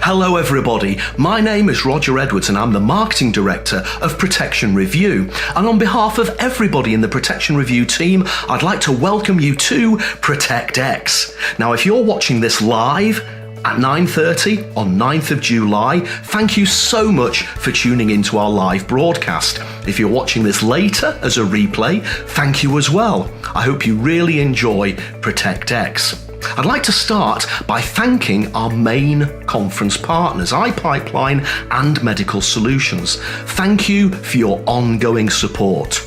Hello everybody, my name is Roger Edwards and I'm the Marketing Director of Protection Review. And on behalf of everybody in the Protection Review team, I'd like to welcome you to ProtectX. Now if you're watching this live at 9:30 on 9th of July, thank you so much for tuning into our live broadcast. If you're watching this later as a replay, thank you as well. I hope you really enjoy ProtectX. I'd like to start by thanking our main conference partners, iPipeline and Medical Solutions. Thank you for your ongoing support.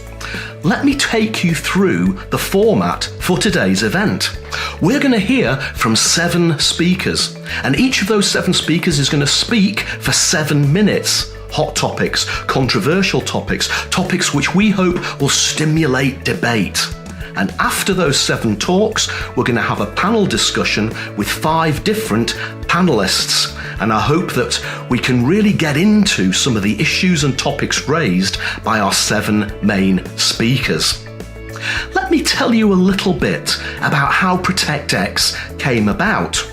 Let me take you through the format for today's event. We're going to hear from 7 speakers, and each of those 7 speakers is going to speak for 7 minutes. Hot topics, controversial topics, topics which we hope will stimulate debate. And after those 7 talks, we're going to have a panel discussion with 5 different panelists. And I hope that we can really get into some of the issues and topics raised by our 7 main speakers. Let me tell you a little bit about how ProtectX came about.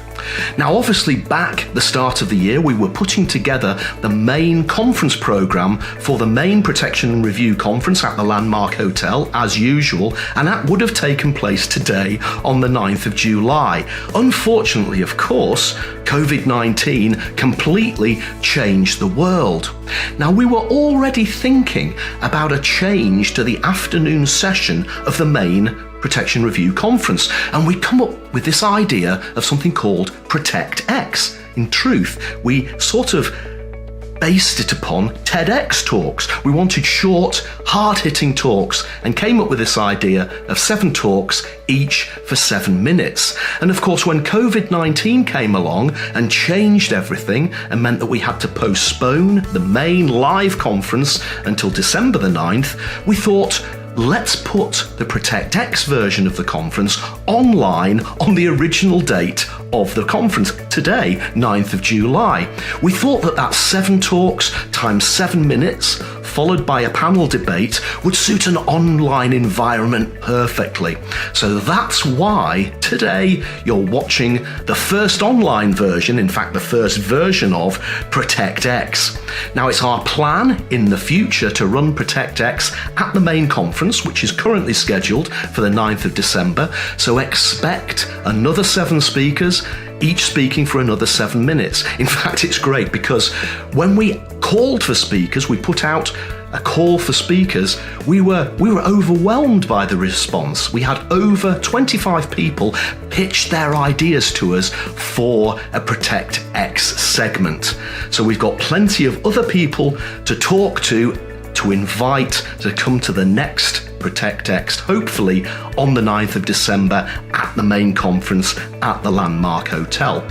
Now, obviously, back at the start of the year, we were putting together the main conference program for the main Protection and Review conference at the Landmark Hotel, as usual, and that would have taken place today on the 9th of July. Unfortunately, of course, COVID-19 completely changed the world. Now, we were already thinking about a change to the afternoon session of the main Protection Review conference, and we come up with this idea of something called ProtectX. In truth, we sort of based it upon TEDx talks. We wanted short, hard-hitting talks and came up with this idea of 7 talks, each for 7 minutes. And of course, when COVID-19 came along and changed everything and meant that we had to postpone the main live conference until December the 9th, we thought, let's put the ProtectX version of the conference online on the original date of the conference, today, 9th of July. We thought that that 7 talks times 7 minutes, followed by a panel debate, would suit an online environment perfectly. So that's why today you're watching the first online version, in fact the first version of ProtectX. Now it's our plan in the future to run ProtectX at the main conference, which is currently scheduled for the 9th of December, so expect another 7 speakers, each speaking for another 7 minutes. In fact, it's great because when we called for speakers, we put out a call for speakers, we were overwhelmed by the response. We had over 25 people pitch their ideas to us for a ProtectX segment. So we've got plenty of other people to talk to invite to come to the next ProtectX, hopefully on the 9th of December at the main conference at the Landmark Hotel.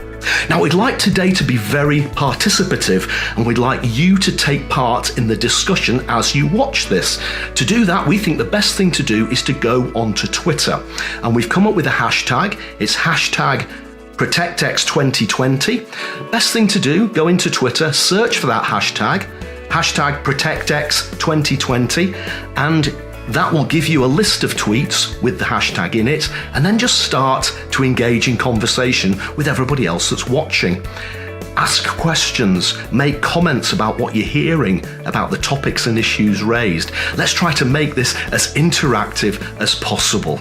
Now, we'd like today to be very participative and we'd like you to take part in the discussion as you watch this. To do that, we think the best thing to do is to go onto Twitter, and we've come up with a hashtag. It's hashtag ProtectX 2020. Best thing to do, go into Twitter, search for that hashtag ProtectX 2020, and that will give you a list of tweets with the hashtag in it, and then just start to engage in conversation with everybody else that's watching. Ask questions, make comments about what you're hearing about the topics and issues raised. Let's try to make this as interactive as possible.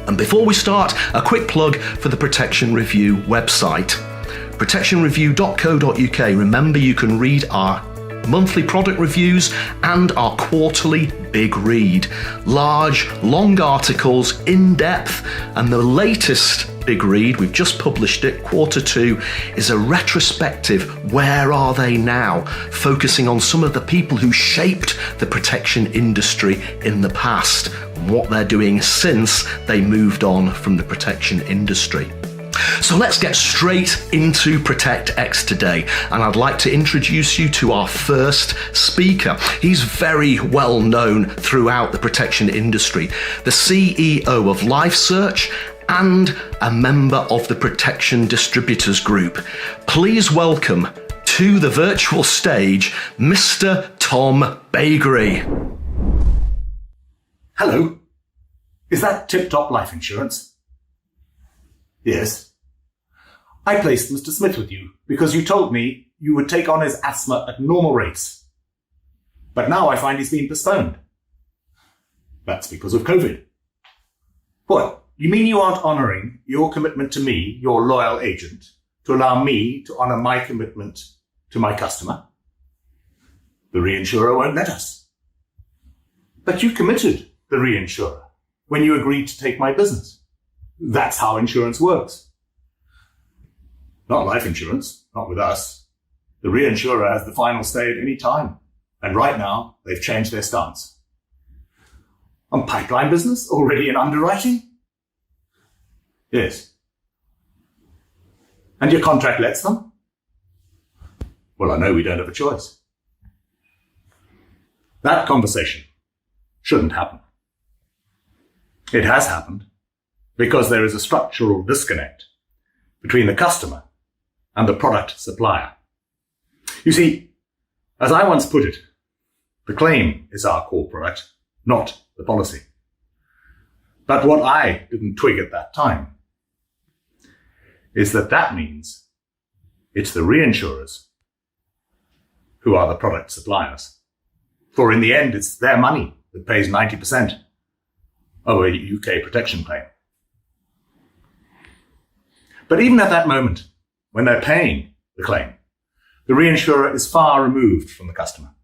And before we start, a quick plug for the Protection Review website. protectionreview.co.uk. Remember, you can read our monthly product reviews and our quarterly big read. Large, long articles, in depth, and the latest big read, we've just published it, quarter 2, is a retrospective, where are they now? Focusing on some of the people who shaped the protection industry in the past and what they're doing since they moved on from the protection industry. So let's get straight into ProtectX today, and I'd like to introduce you to our first speaker. He's very well known throughout the protection industry, the CEO of LifeSearch and a member of the Protection Distributors Group. Please welcome to the virtual stage, Mr. Tom Baigrie. Hello. Is that Tip Top Life Insurance? Yes. I placed Mr. Smith with you because you told me you would take on his asthma at normal rates. But now I find he's been postponed. That's because of COVID. What? You mean you aren't honouring your commitment to me, your loyal agent, to allow me to honour my commitment to my customer? The reinsurer won't let us. But you committed the reinsurer when you agreed to take my business. That's how insurance works. Not life insurance, not with us. The reinsurer has the final say at any time. And right now, they've changed their stance. On pipeline business, already in underwriting? Yes. And your contract lets them? Well, I know we don't have a choice. That conversation shouldn't happen. It has happened because there is a structural disconnect between the customer and the product supplier. You see, as I once put it, the claim is our core product, not the policy. But what I didn't twig at that time is that means it's the reinsurers who are the product suppliers. For in the end, it's their money that pays 90% of a UK protection claim. But even at that moment, when they're paying the claim, the reinsurer is far removed from the customer.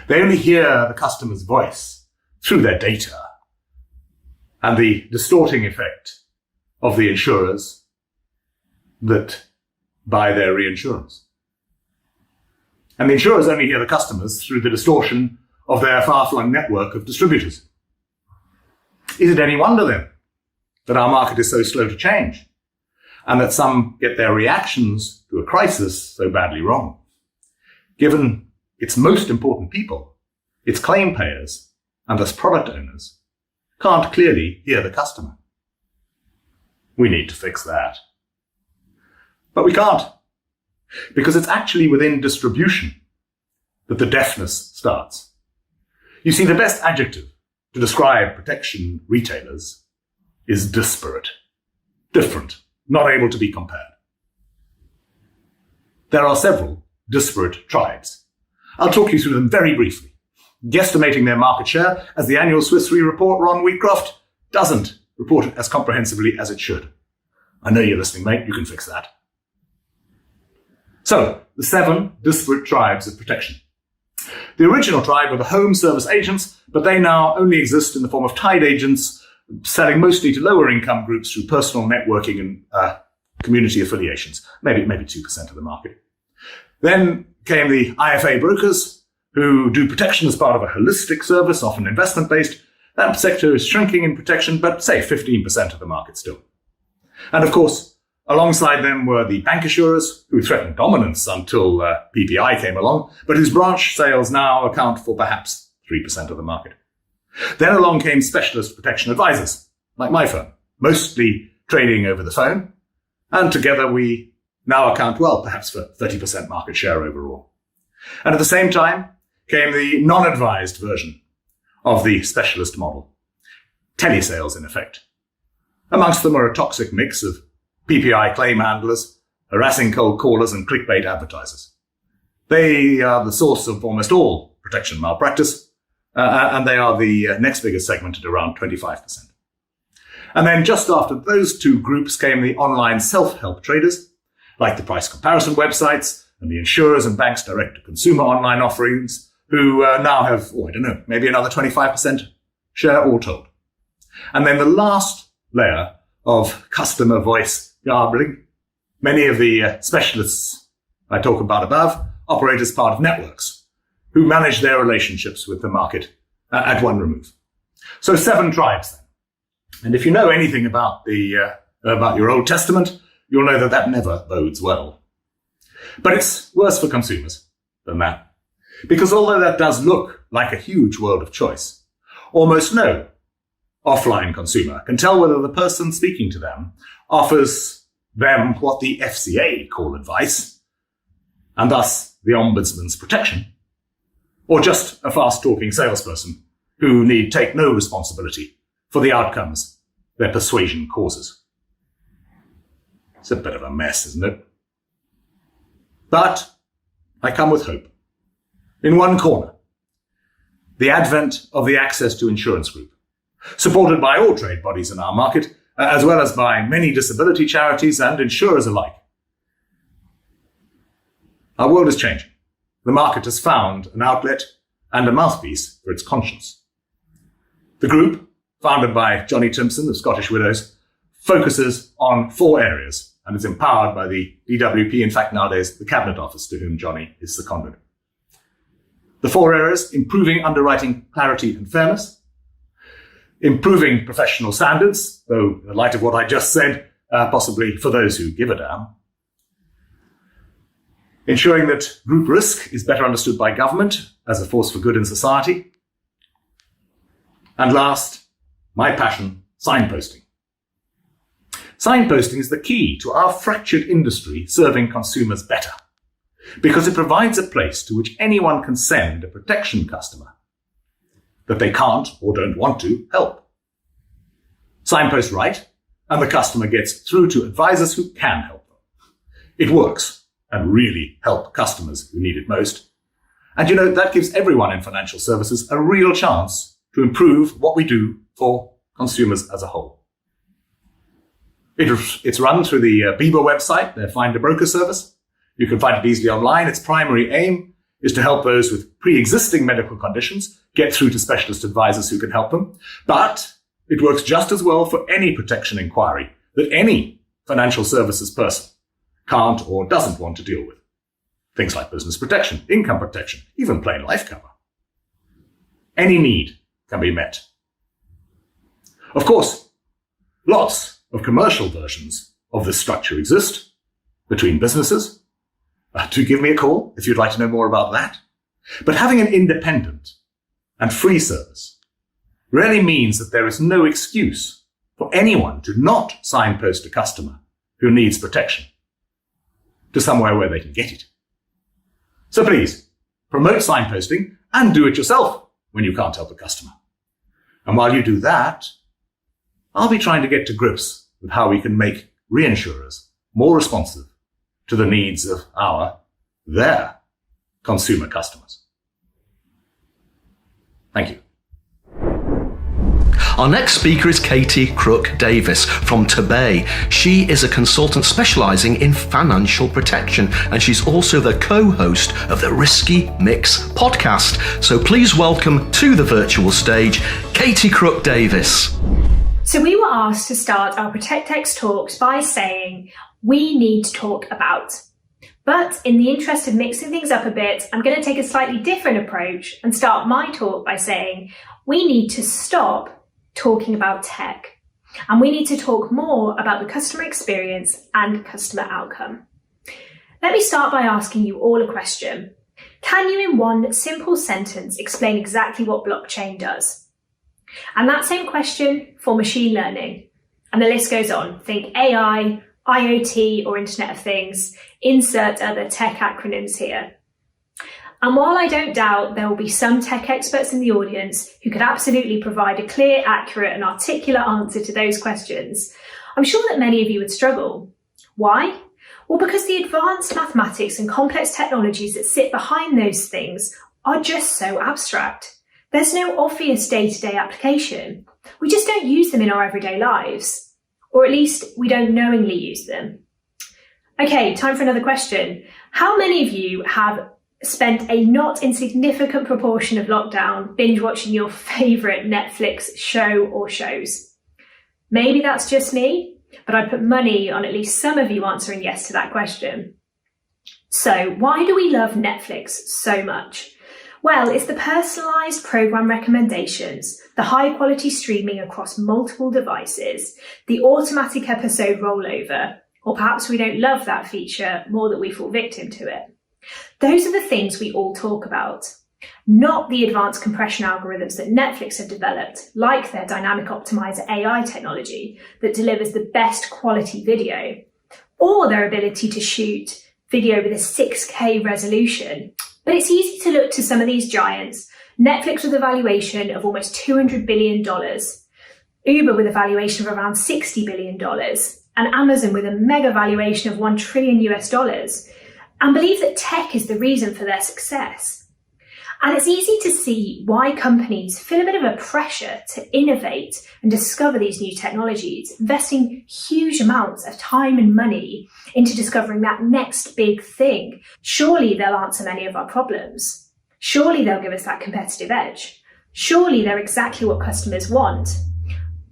They only hear the customer's voice through their data and the distorting effect of the insurers that buy their reinsurance. And the insurers only hear the customers through the distortion of their far-flung network of distributors. Is it any wonder then that our market is so slow to change and that some get their reactions to a crisis so badly wrong, given its most important people, its claim payers, and thus product owners, can't clearly hear the customer? We need to fix that. But we can't, because it's actually within distribution that the deafness starts. You see, the best adjective to describe protection retailers is disparate, different, not able to be compared. There are several disparate tribes. I'll talk you through them very briefly, guesstimating their market share as the annual Swiss Re report Ron Wheatcroft doesn't report it as comprehensively as it should. I know you're listening, mate. You can fix that. So, the 7 disparate tribes of protection. The original tribe were the home service agents, but they now only exist in the form of tied agents, selling mostly to lower income groups through personal networking and community affiliations, maybe 2% of the market. Then came the IFA brokers, who do protection as part of a holistic service, often investment-based. That sector is shrinking in protection, but say 15% of the market still. And of course, alongside them were the bancassurers, who threatened dominance until PPI came along, but whose branch sales now account for perhaps 3% of the market. Then along came specialist protection advisors, like my firm, mostly trading over the phone, and together we now account, well, perhaps for 30% market share overall. And at the same time came the non-advised version of the specialist model, telesales in effect. Amongst them are a toxic mix of PPI claim handlers, harassing cold callers, and clickbait advertisers. They are the source of almost all protection malpractice, and they are the next biggest segment at around 25%. And then just after those two groups came the online self-help traders, like the price comparison websites and the insurers and banks' direct-to-consumer online offerings, who now have, maybe another 25% share all told. And then the last layer of customer voice garbling. Many of the specialists I talk about above operate as part of networks who manage their relationships with the market at one remove. So 7 tribes then. And if you know anything about about your Old Testament, you'll know that never bodes well. But it's worse for consumers than that. Because although that does look like a huge world of choice, almost no offline consumer can tell whether the person speaking to them offers them what the FCA call advice, and thus the Ombudsman's protection, or just a fast-talking salesperson who need take no responsibility for the outcomes their persuasion causes. It's a bit of a mess, isn't it? But I come with hope. In one corner, the advent of the Access to Insurance Group, supported by all trade bodies in our market, as well as by many disability charities and insurers alike. Our world is changing. The market has found an outlet and a mouthpiece for its conscience. The group, founded by Johnny Timpson of Scottish Widows, focuses on 4 areas and is empowered by the DWP, in fact nowadays the Cabinet Office, to whom Johnny is seconded. The 4 areas: improving underwriting clarity and fairness, improving professional standards, though in the light of what I just said, possibly for those who give a damn, ensuring that group risk is better understood by government as a force for good in society, and last, my passion, signposting. Signposting is the key to our fractured industry serving consumers better, because it provides a place to which anyone can send a protection customer that they can't or don't want to help. Signpost right, and the customer gets through to advisors who can help them. It works and really help customers who need it most. And that gives everyone in financial services a real chance to improve what we do for consumers as a whole. It's run through the BIBA website, their Find a Broker service. You can find it easily online. Its primary aim is to help those with pre-existing medical conditions get through to specialist advisors who can help them. But it works just as well for any protection inquiry that any financial services person can't or doesn't want to deal with. Things like business protection, income protection, even plain life cover. Any need can be met. Of course, lots of commercial versions of this structure exist between businesses. Do give me a call if you'd like to know more about that. But having an independent and free service really means that there is no excuse for anyone to not signpost a customer who needs protection to somewhere where they can get it. So please, promote signposting and do it yourself when you can't help a customer. And while you do that, I'll be trying to get to grips with how we can make reinsurers more responsive to the needs of their consumer customers. Thank you. Our next speaker is Katie Crook-Davies from Tabei. She is a consultant specialising in financial protection, and she's also the co-host of the Risky Mix podcast. So please welcome to the virtual stage, Katie Crook-Davies. So we were asked to start our ProtectX talks by saying, we need to talk about. But in the interest of mixing things up a bit, I'm going to take a slightly different approach and start my talk by saying, we need to stop talking about tech, and we need to talk more about the customer experience and customer outcome. Let me start by asking you all a question. Can you in one simple sentence explain exactly what blockchain does? And that same question for machine learning. And the list goes on. Think AI, IoT or Internet of Things, insert other tech acronyms here. And while I don't doubt there will be some tech experts in the audience who could absolutely provide a clear, accurate and articulate answer to those questions, I'm sure that many of you would struggle. Why? Well, because the advanced mathematics and complex technologies that sit behind those things are just so abstract. There's no obvious day-to-day application. We just don't use them in our everyday lives. Or at least we don't knowingly use them. Okay, time for another question. How many of you have spent a not insignificant proportion of lockdown binge watching your favourite Netflix show or shows? Maybe that's just me, but I put money on at least some of you answering yes to that question. So why do we love Netflix so much? Well, it's the personalised programme recommendations, the high quality streaming across multiple devices, the automatic episode rollover, or perhaps we don't love that feature more that we fall victim to it. Those are the things we all talk about, not the advanced compression algorithms that Netflix have developed, like their dynamic optimizer AI technology that delivers the best quality video, or their ability to shoot video with a 6K resolution. But it's easy to look to some of these giants, Netflix with a valuation of almost $200 billion, Uber with a valuation of around $60 billion, and Amazon with a mega valuation of $1 trillion and believe that tech is the reason for their success. And it's easy to see why companies feel a bit of a pressure to innovate and discover these new technologies, investing huge amounts of time and money into discovering that next big thing. Surely they'll answer many of our problems. Surely they'll give us that competitive edge. Surely they're exactly what customers want.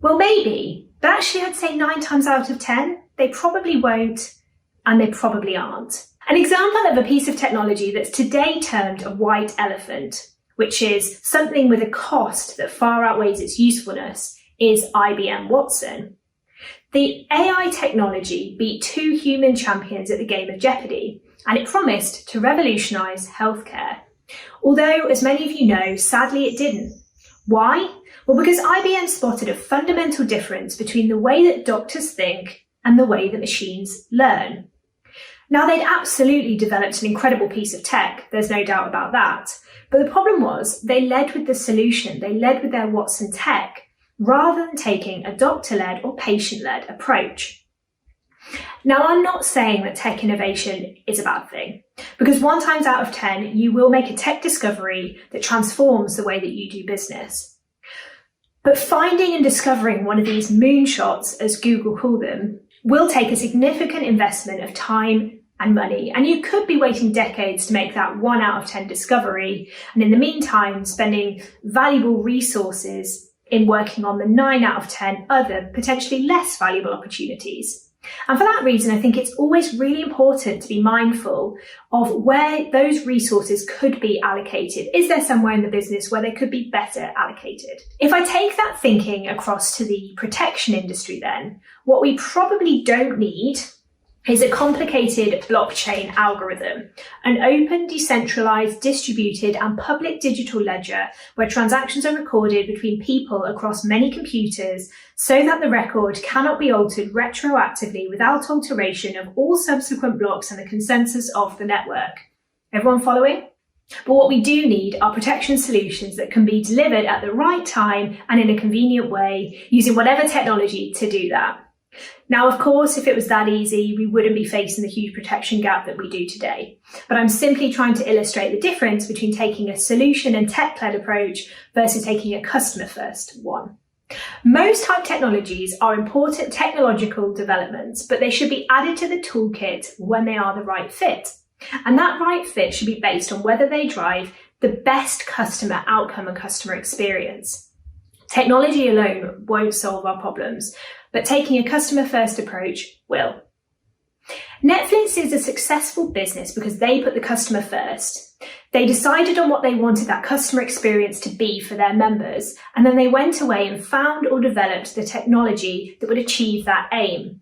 Well, maybe, but actually I'd say 9 times out of 10, they probably won't, and they probably aren't. An example of a piece of technology that's today termed a white elephant, which is something with a cost that far outweighs its usefulness, is IBM Watson. The AI technology beat 2 human champions at the game of Jeopardy, and it promised to revolutionise healthcare. Although, as many of you know, sadly it didn't. Why? Well, because IBM spotted a fundamental difference between the way that doctors think and the way that machines learn. Now, they'd absolutely developed an incredible piece of tech, there's no doubt about that. But the problem was they led with the solution, they led with their Watson tech, rather than taking a doctor-led or patient-led approach. Now, I'm not saying that tech innovation is a bad thing, because 1 times out of 10, you will make a tech discovery that transforms the way that you do business. But finding and discovering one of these moonshots, as Google call them, will take a significant investment of time and money, and you could be waiting decades to make that 1 out of 10 discovery, and in the meantime spending valuable resources in working on the 9 out of 10 other potentially less valuable opportunities. And for that reason, I think it's always really important to be mindful of where those resources could be allocated. Is there somewhere in the business where they could be better allocated? If I take that thinking across to the protection industry then, what we probably don't need is a complicated blockchain algorithm, an open, decentralized, distributed and public digital ledger where transactions are recorded between people across many computers so that the record cannot be altered retroactively without alteration of all subsequent blocks and the consensus of the network. Everyone following? But what we do need are protection solutions that can be delivered at the right time and in a convenient way using whatever technology to do that. Now, of course, if it was that easy, we wouldn't be facing the huge protection gap that we do today. But I'm simply trying to illustrate the difference between taking a solution and tech-led approach versus taking a customer-first one. Most hype technologies are important technological developments, but they should be added to the toolkit when they are the right fit. And that right fit should be based on whether they drive the best customer outcome and customer experience. Technology alone won't solve our problems, but taking a customer-first approach will. Netflix is a successful business because they put the customer first. They decided on what they wanted that customer experience to be for their members, and then they went away and found or developed the technology that would achieve that aim.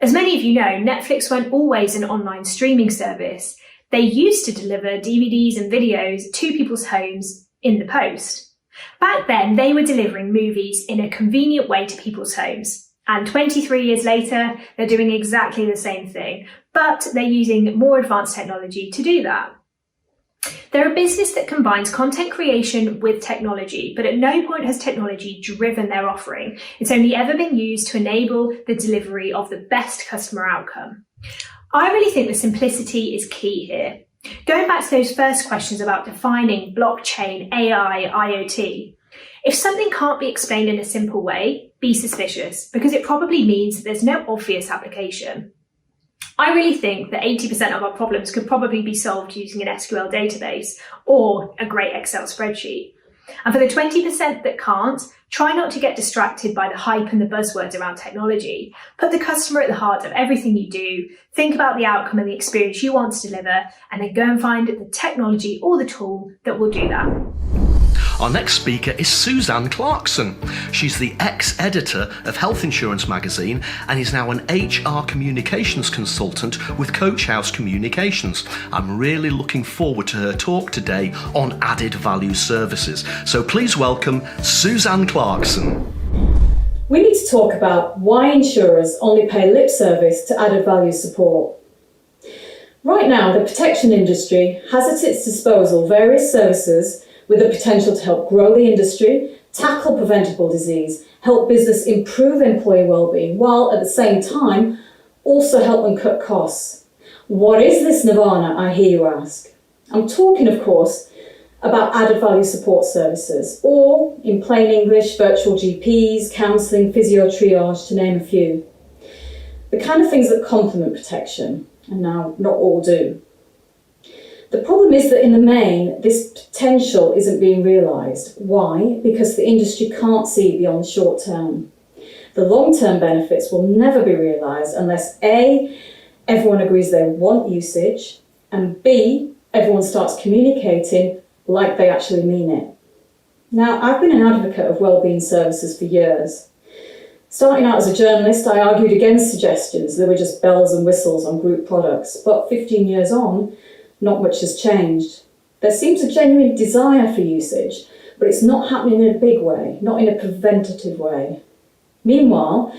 As many of you know, Netflix weren't always an online streaming service. They used to deliver DVDs and videos to people's homes in the post. Back then, they were delivering movies in a convenient way to people's homes. And 23 years later, they're doing exactly the same thing, but they're using more advanced technology to do that. They're a business that combines content creation with technology, but at no point has technology driven their offering. It's only ever been used to enable the delivery of the best customer outcome. I really think the simplicity is key here. Going back to those first questions about defining blockchain, AI, IoT, if something can't be explained in a simple way, be suspicious, because it probably means that there's no obvious application. I really think that 80% of our problems could probably be solved using an SQL database or a great Excel spreadsheet. And for the 20% that can't, try not to get distracted by the hype and the buzzwords around technology. Put the customer at the heart of everything you do, think about the outcome and the experience you want to deliver, and then go and find the technology or the tool that will do that. Our next speaker is Suzanne Clarkson. She's the ex-editor of Health Insurance magazine and is now an HR communications consultant with Coach House Communications. I'm really looking forward to her talk today on added value services. So please welcome Suzanne Clarkson. We need to talk about why insurers only pay lip service to added value support. Right now, the protection industry has at its disposal various services with the potential to help grow the industry, tackle preventable disease, help business improve employee well-being, while at the same time also help them cut costs. What is this nirvana, I hear you ask? I'm talking, of course, about added value support services, or in plain English, virtual GPs, counselling, physio triage, to name a few. The kind of things that complement protection, and now not all do. The problem is that in the main, this potential isn't being realised. Why? Because the industry can't see beyond the short term. The long-term benefits will never be realised unless A, everyone agrees they want usage, and B, everyone starts communicating like they actually mean it. Now, I've been an advocate of wellbeing services for years. Starting out as a journalist, I argued against suggestions there were just bells and whistles on group products, but 15 years on, not much has changed. There seems a genuine desire for usage, but it's not happening in a big way, not in a preventative way. Meanwhile,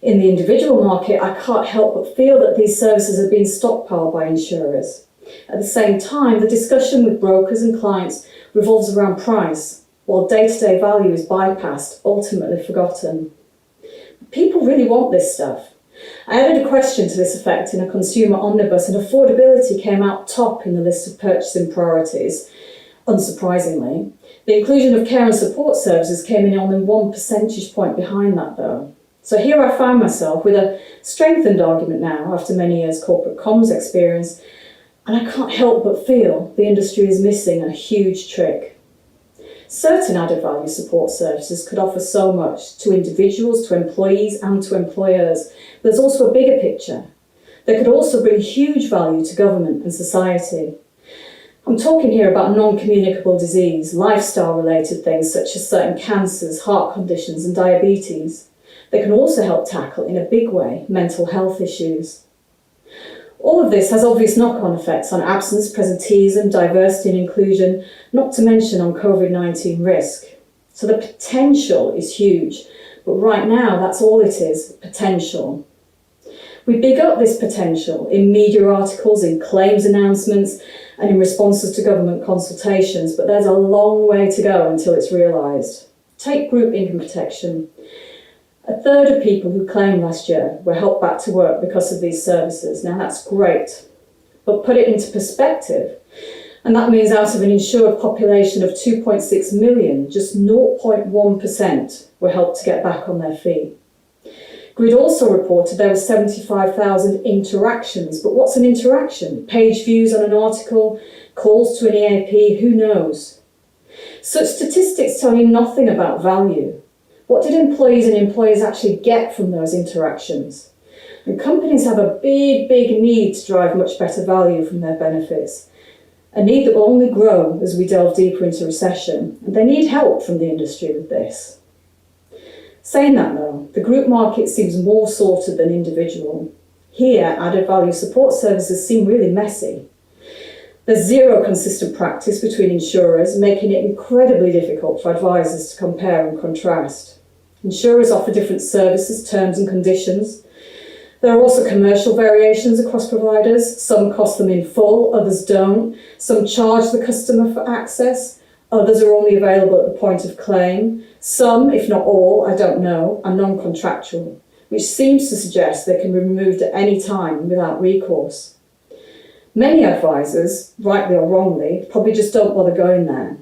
in the individual market, I can't help but feel that these services are being stockpiled by insurers. At the same time, the discussion with brokers and clients revolves around price, while day-to-day value is bypassed, ultimately forgotten. People really want this stuff. I added a question to this effect in a consumer omnibus, and affordability came out top in the list of purchasing priorities, unsurprisingly. The inclusion of care and support services came in only 1 percentage point behind that, though. So here I find myself with a strengthened argument now after many years corporate comms experience, and I can't help but feel the industry is missing a huge trick. Certain added value support services could offer so much to individuals, to employees and to employers. There's also a bigger picture. They could also bring huge value to government and society. I'm talking here about non-communicable disease, lifestyle-related things such as certain cancers, heart conditions and diabetes. They can also help tackle, in a big way, mental health issues. All of this has obvious knock-on effects on absence, presenteeism, diversity and inclusion, not to mention on COVID-19 risk. So the potential is huge, but right now that's all it is, potential. We big up this potential in media articles, in claims announcements and in responses to government consultations, but there's a long way to go until it's realised. Take group income protection. 1/3 of people who claimed last year were helped back to work because of these services. Now that's great, but put it into perspective, and that means out of an insured population of 2.6 million, just 0.1% were helped to get back on their feet. Grid also reported there were 75,000 interactions, but what's an interaction? Page views on an article, calls to an EAP, who knows? Such statistics tell you nothing about value. What did employees and employers actually get from those interactions? And companies have a big need to drive much better value from their benefits, a need that will only grow as we delve deeper into recession, and they need help from the industry with this. Saying that though, the group market seems more sorted than individual. Here, added value support services seem really messy. There's zero consistent practice between insurers, making it incredibly difficult for advisors to compare and contrast. Insurers offer different services, terms and conditions. There are also commercial variations across providers. Some cost them in full, others don't. Some charge the customer for access. Others are only available at the point of claim. Some, if not all, I don't know, are non-contractual, which seems to suggest they can be removed at any time without recourse. Many advisors, rightly or wrongly, probably just don't bother going there.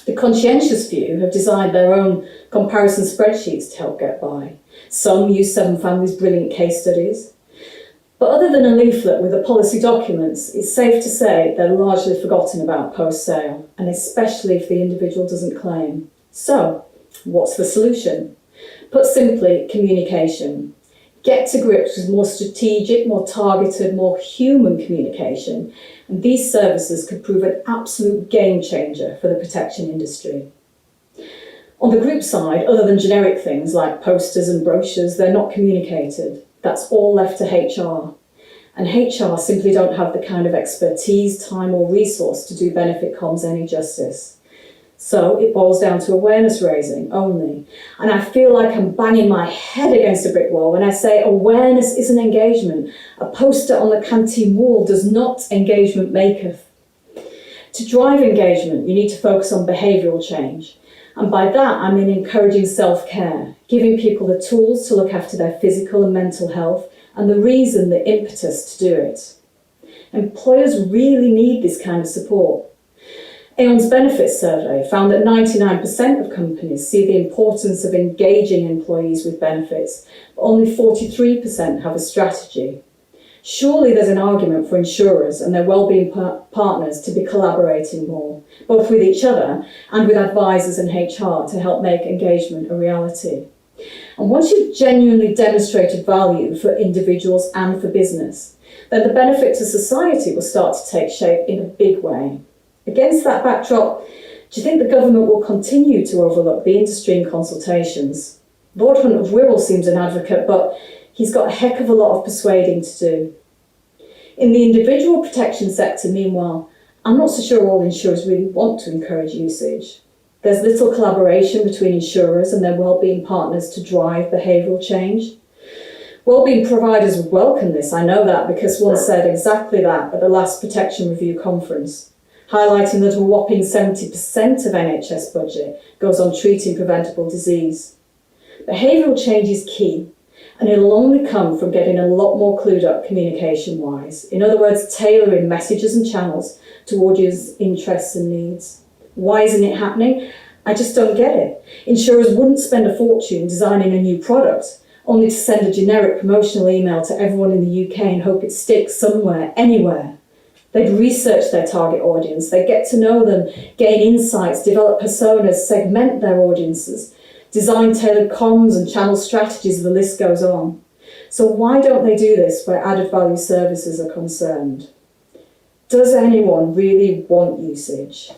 The conscientious few have designed their own comparison spreadsheets to help get by. Some use Seven Families' brilliant case studies. But other than a leaflet with the policy documents, it's safe to say they're largely forgotten about post-sale, and especially if the individual doesn't claim. So, what's the solution? Put simply, communication. Get to grips with more strategic, more targeted, more human communication, and these services could prove an absolute game changer for the protection industry. On the group side, other than generic things like posters and brochures, they're not communicated. That's all left to HR. And HR simply don't have the kind of expertise, time or resource to do benefit comms any justice. So it boils down to awareness raising only. And I feel like I'm banging my head against a brick wall when I say awareness isn't engagement. A poster on the canteen wall does not engagement maketh. To drive engagement, you need to focus on behavioural change. And by that, I mean encouraging self-care, giving people the tools to look after their physical and mental health, and the reason, the impetus to do it. Employers really need this kind of support. Aon's benefits survey found that 99% of companies see the importance of engaging employees with benefits, but only 43% have a strategy. Surely there's an argument for insurers and their wellbeing partners to be collaborating more, both with each other and with advisors and HR to help make engagement a reality. And once you've genuinely demonstrated value for individuals and for business, then the benefit to society will start to take shape in a big way. Against that backdrop, do you think the government will continue to overlook the industry in consultations? Lord Hunt of Wirral seems an advocate, but he's got a heck of a lot of persuading to do. In the individual protection sector, meanwhile, I'm not so sure all insurers really want to encourage usage. There's little collaboration between insurers and their wellbeing partners to drive behavioural change. Wellbeing providers would welcome this, I know that, because one said exactly that at the last Protection Review conference, highlighting that a whopping 70% of NHS budget goes on treating preventable disease. Behavioural change is key, and it'll only come from getting a lot more clued up communication-wise. In other words, tailoring messages and channels to audience interests and needs. Why isn't it happening? I just don't get it. Insurers wouldn't spend a fortune designing a new product, only to send a generic promotional email to everyone in the UK and hope it sticks somewhere, anywhere. They'd research their target audience, they'd get to know them, gain insights, develop personas, segment their audiences, design tailored comms and channel strategies, the list goes on. So why don't they do this where added value services are concerned? Does anyone really want usage?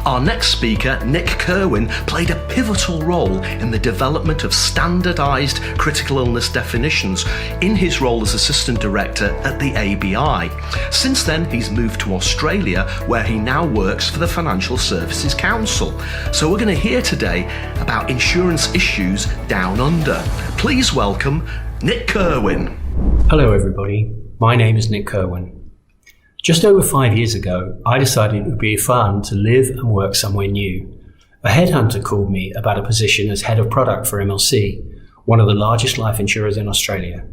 Our next speaker, Nick Kirwan, played a pivotal role in the development of standardised critical illness definitions in his role as Assistant Director at the ABI. Since then, he's moved to Australia, where he now works for the Financial Services Council. So we're going to hear today about insurance issues down under. Please welcome Nick Kirwan. Hello everybody, my name is Nick Kirwan. Just over 5 years ago, I decided it would be fun to live and work somewhere new. A headhunter called me about a position as head of product for MLC, one of the largest life insurers in Australia.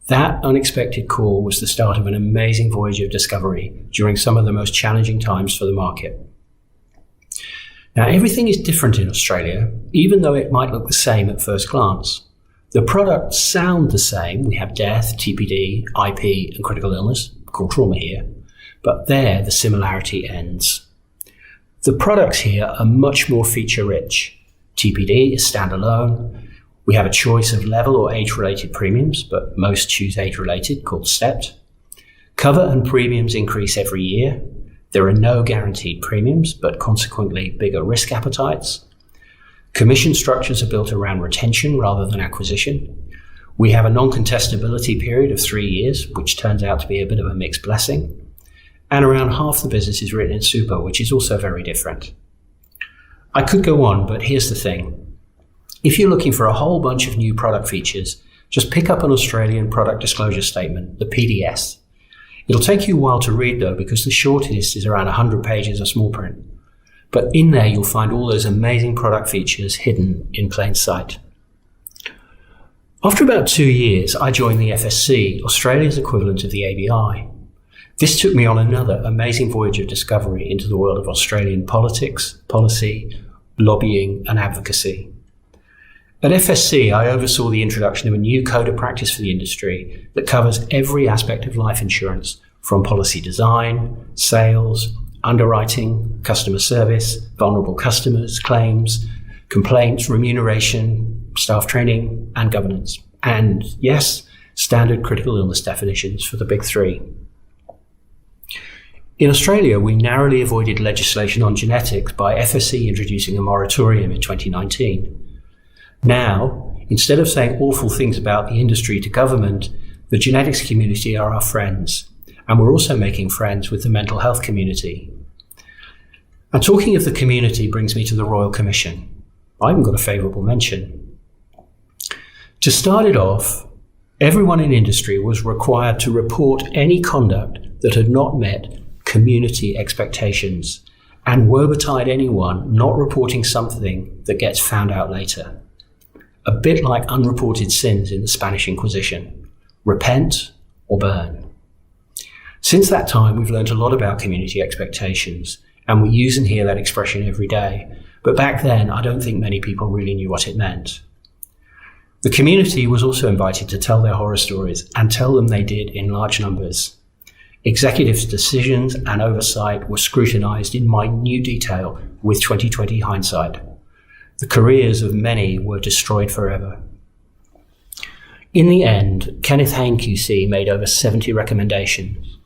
That unexpected call was the start of an amazing voyage of discovery during some of the most challenging times for the market. Now, everything is different in Australia, even though it might look the same at first glance. The products sound the same. We have death, TPD, IP, and critical illness, called trauma here, but there the similarity ends. The products here are much more feature-rich. TPD is standalone. We have a choice of level or age-related premiums, but most choose age-related, called stepped. Cover and premiums increase every year. There are no guaranteed premiums, but consequently bigger risk appetites. Commission structures are built around retention rather than acquisition. We have a non-contestability period of 3 years, which turns out to be a bit of a mixed blessing. And around half the business is written in super, which is also very different. I could go on, but here's the thing. If you're looking for a whole bunch of new product features, just pick up an Australian product disclosure statement, the PDS. It'll take you a while to read though, because the shortest is around 100 pages of small print. But in there you'll find all those amazing product features hidden in plain sight. After about 2 years, I joined the FSC, Australia's equivalent of the ABI. This took me on another amazing voyage of discovery into the world of Australian politics, policy, lobbying, and advocacy. At FSC, I oversaw the introduction of a new code of practice for the industry that covers every aspect of life insurance, from policy design, sales, underwriting, customer service, vulnerable customers, claims, complaints, remuneration, staff training, and governance. And yes, standard critical illness definitions for the big three. In Australia, we narrowly avoided legislation on genetics by FSC introducing a moratorium in 2019. Now, instead of saying awful things about the industry to government, the genetics community are our friends, and we're also making friends with the mental health community. And talking of the community brings me to the Royal Commission. I even got a favourable mention. To start it off, everyone in industry was required to report any conduct that had not met community expectations and woe betide anyone not reporting something that gets found out later. A bit like unreported sins in the Spanish Inquisition. Repent or burn. Since that time, we've learned a lot about community expectations, and we use and hear that expression every day. But back then, I don't think many people really knew what it meant. The community was also invited to tell their horror stories, and tell them they did in large numbers. Executives' decisions and oversight were scrutinized in minute detail with 2020 hindsight. The careers of many were destroyed forever. In the end, Kenneth Hayne QC made over 70 recommendations.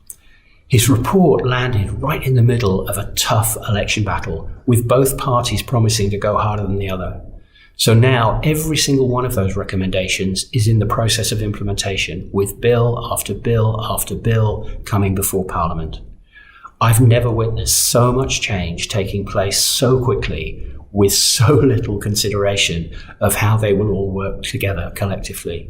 His report landed right in the middle of a tough election battle, with both parties promising to go harder than the other. So now every single one of those recommendations is in the process of implementation, with bill after bill after bill coming before Parliament. I've never witnessed so much change taking place so quickly with so little consideration of how they will all work together collectively.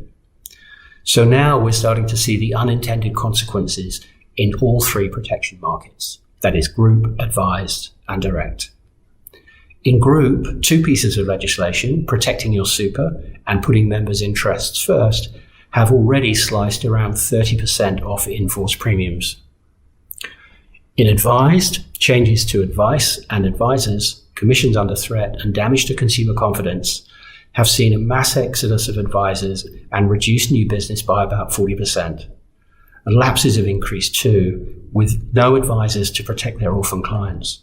So now we're starting to see the unintended consequences in all three protection markets, that is group, advised, and direct. In group, two pieces of legislation, protecting your super and putting members' interests first, have already sliced around 30% off in-force premiums. In advised, changes to advice and advisors, commissions under threat, and damage to consumer confidence have seen a mass exodus of advisors and reduced new business by about 40%. And lapses have increased too, with no advisors to protect their orphan clients.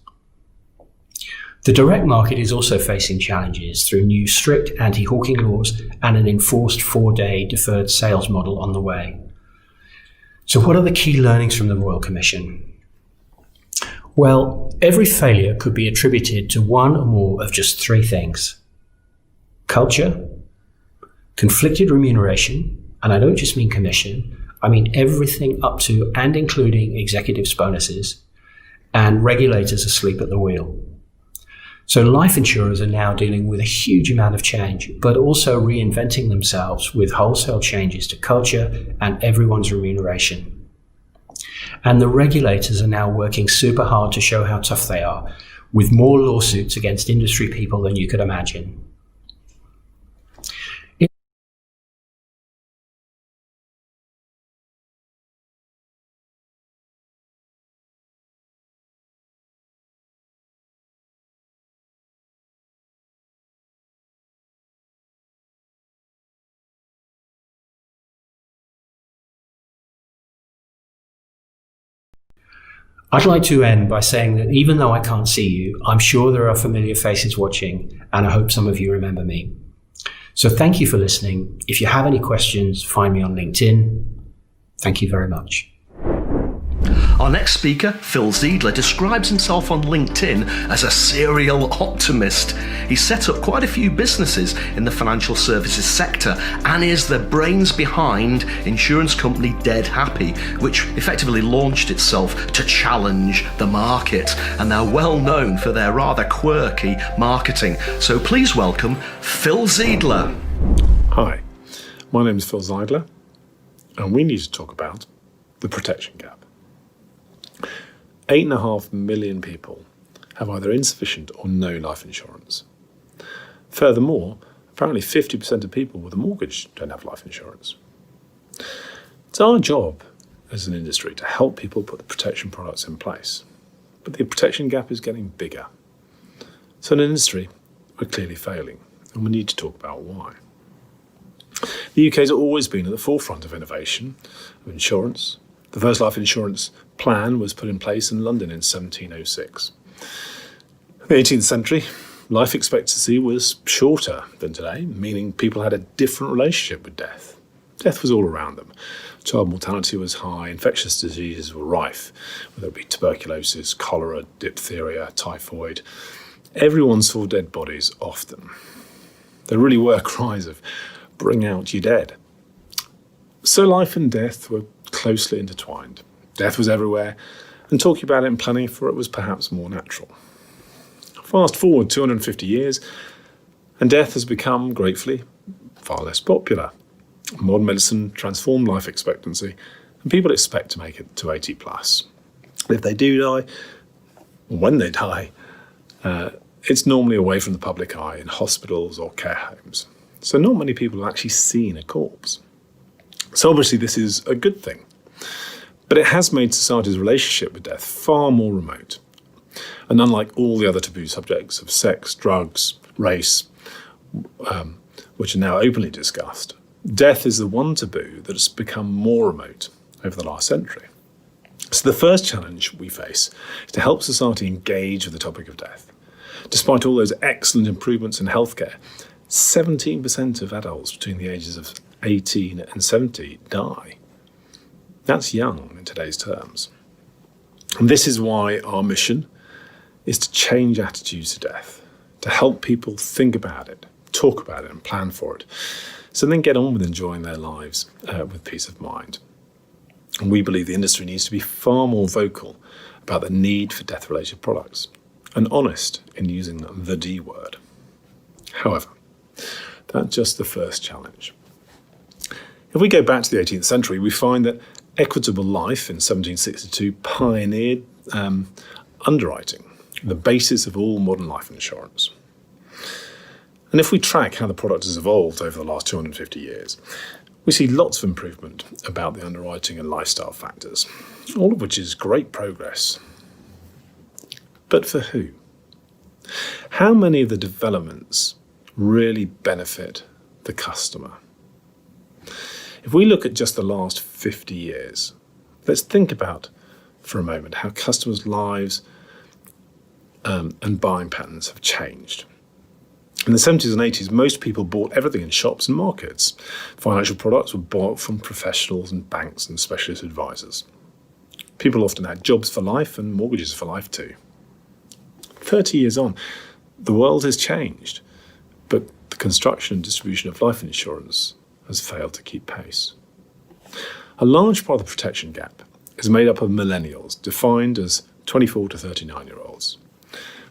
The direct market is also facing challenges through new strict anti-hawking laws and an enforced 4-day deferred sales model on the way. So what are the key learnings from the Royal Commission? Well, every failure could be attributed to one or more of just three things: culture, conflicted remuneration, and I don't just mean commission, I mean everything up to and including executives' bonuses, and regulators asleep at the wheel. So life insurers are now dealing with a huge amount of change, but also reinventing themselves with wholesale changes to culture and everyone's remuneration. And the regulators are now working super hard to show how tough they are, with more lawsuits against industry people than you could imagine. I'd like to end by saying that even though I can't see you, I'm sure there are familiar faces watching, and I hope some of you remember me. So thank you for listening. If you have any questions, find me on LinkedIn. Thank you very much. Our next speaker, Phil Zeidler, describes himself on LinkedIn as a serial optimist. He's set up quite a few businesses in the financial services sector and is the brains behind insurance company Dead Happy, which effectively launched itself to challenge the market. And they're well known for their rather quirky marketing. So please welcome Phil Zeidler. Hi, my name is Phil Zeidler, and we need to talk about the protection gap. 8.5 million people have either insufficient or no life insurance. Furthermore, apparently 50% of people with a mortgage don't have life insurance. It's our job as an industry to help people put the protection products in place, but the protection gap is getting bigger. So in an industry, we're clearly failing, and we need to talk about why. The UK has always been at the forefront of innovation, of insurance. The first life insurance plan was put in place in London in 1706. In the 18th century, life expectancy was shorter than today, meaning people had a different relationship with death. Death was all around them. Child mortality was high, infectious diseases were rife, whether it be tuberculosis, cholera, diphtheria, typhoid. Everyone saw dead bodies often. There really were cries of, "Bring out your dead." So life and death were closely intertwined. Death was everywhere, and talking about it and planning for it was perhaps more natural. Fast forward 250 years, and death has become, gratefully, far less popular. Modern medicine transformed life expectancy, and people expect to make it to 80 plus. If they do die, when they die, It's normally away from the public eye in hospitals or care homes. So not many people have actually seen a corpse. So obviously this is a good thing. But it has made society's relationship with death far more remote. And unlike all the other taboo subjects of sex, drugs, race, which are now openly discussed, death is the one taboo that has become more remote over the last century. So the first challenge we face is to help society engage with the topic of death. Despite all those excellent improvements in healthcare, 17% of adults between the ages of 18 and 70 die. That's young in today's terms. And this is why our mission is to change attitudes to death, to help people think about it, talk about it and plan for it, so then get on with enjoying their lives with peace of mind. And we believe the industry needs to be far more vocal about the need for death-related products and honest in using the D word. However, that's just the first challenge. If we go back to the 18th century, we find that Equitable Life in 1762 pioneered underwriting, the basis of all modern life insurance. And if we track how the product has evolved over the last 250 years, we see lots of improvement about the underwriting and lifestyle factors, all of which is great progress. But for who? How many of the developments really benefit the customer? If we look at just the last 50 years, let's think about for a moment how customers' lives and buying patterns have changed. In the 70s and 80s, most people bought everything in shops and markets. Financial products were bought from professionals and banks and specialist advisors. People often had jobs for life and mortgages for life too. 30 years on, the world has changed, but the construction and distribution of life insurance has failed to keep pace. A large part of the protection gap is made up of millennials, defined as 24 to 39-year-olds.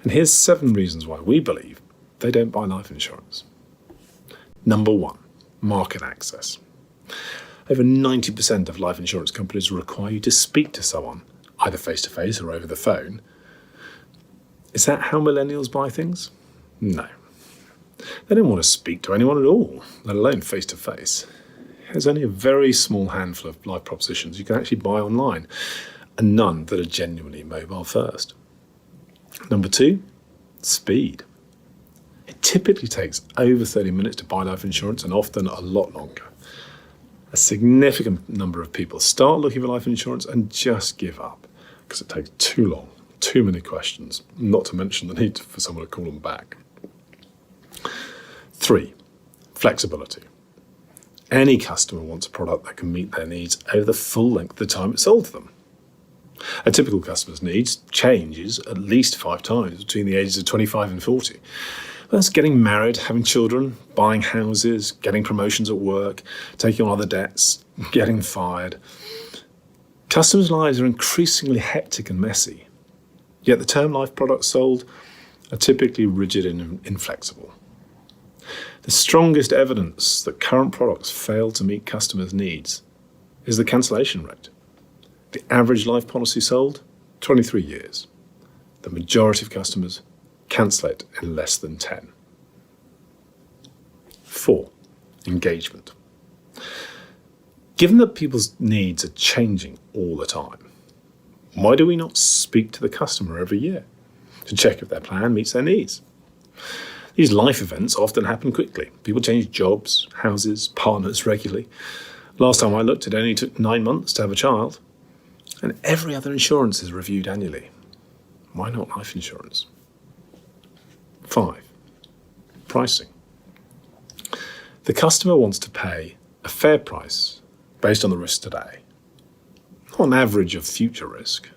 And here's 7 reasons why we believe they don't buy life insurance. Number 1, market access. Over 90% of life insurance companies require you to speak to someone, either face-to-face or over the phone. Is that how millennials buy things? No. They don't want to speak to anyone at all, let alone face-to-face. There's only a very small handful of life propositions you can actually buy online, and none that are genuinely mobile first. Number 2, speed. It typically takes over 30 minutes to buy life insurance, and often a lot longer. A significant number of people start looking for life insurance and just give up because it takes too long, too many questions, not to mention the need for someone to call them back. 3, flexibility. Any customer wants a product that can meet their needs over the full length of the time it's sold to them. A typical customer's needs changes at least 5 times between the ages of 25 and 40. That's getting married, having children, buying houses, getting promotions at work, taking on other debts, getting fired. Customers' lives are increasingly hectic and messy, yet the term life products sold are typically rigid and inflexible. The strongest evidence that current products fail to meet customers' needs is the cancellation rate. The average life policy sold, 23 years. The majority of customers cancel it in less than 10. 4, engagement. Given that people's needs are changing all the time, why do we not speak to the customer every year to check if their plan meets their needs? These life events often happen quickly. People change jobs, houses, partners regularly. Last time I looked, it only took 9 months to have a child. And every other insurance is reviewed annually. Why not life insurance? 5, pricing. The customer wants to pay a fair price based on the risk today, not an average of future risk.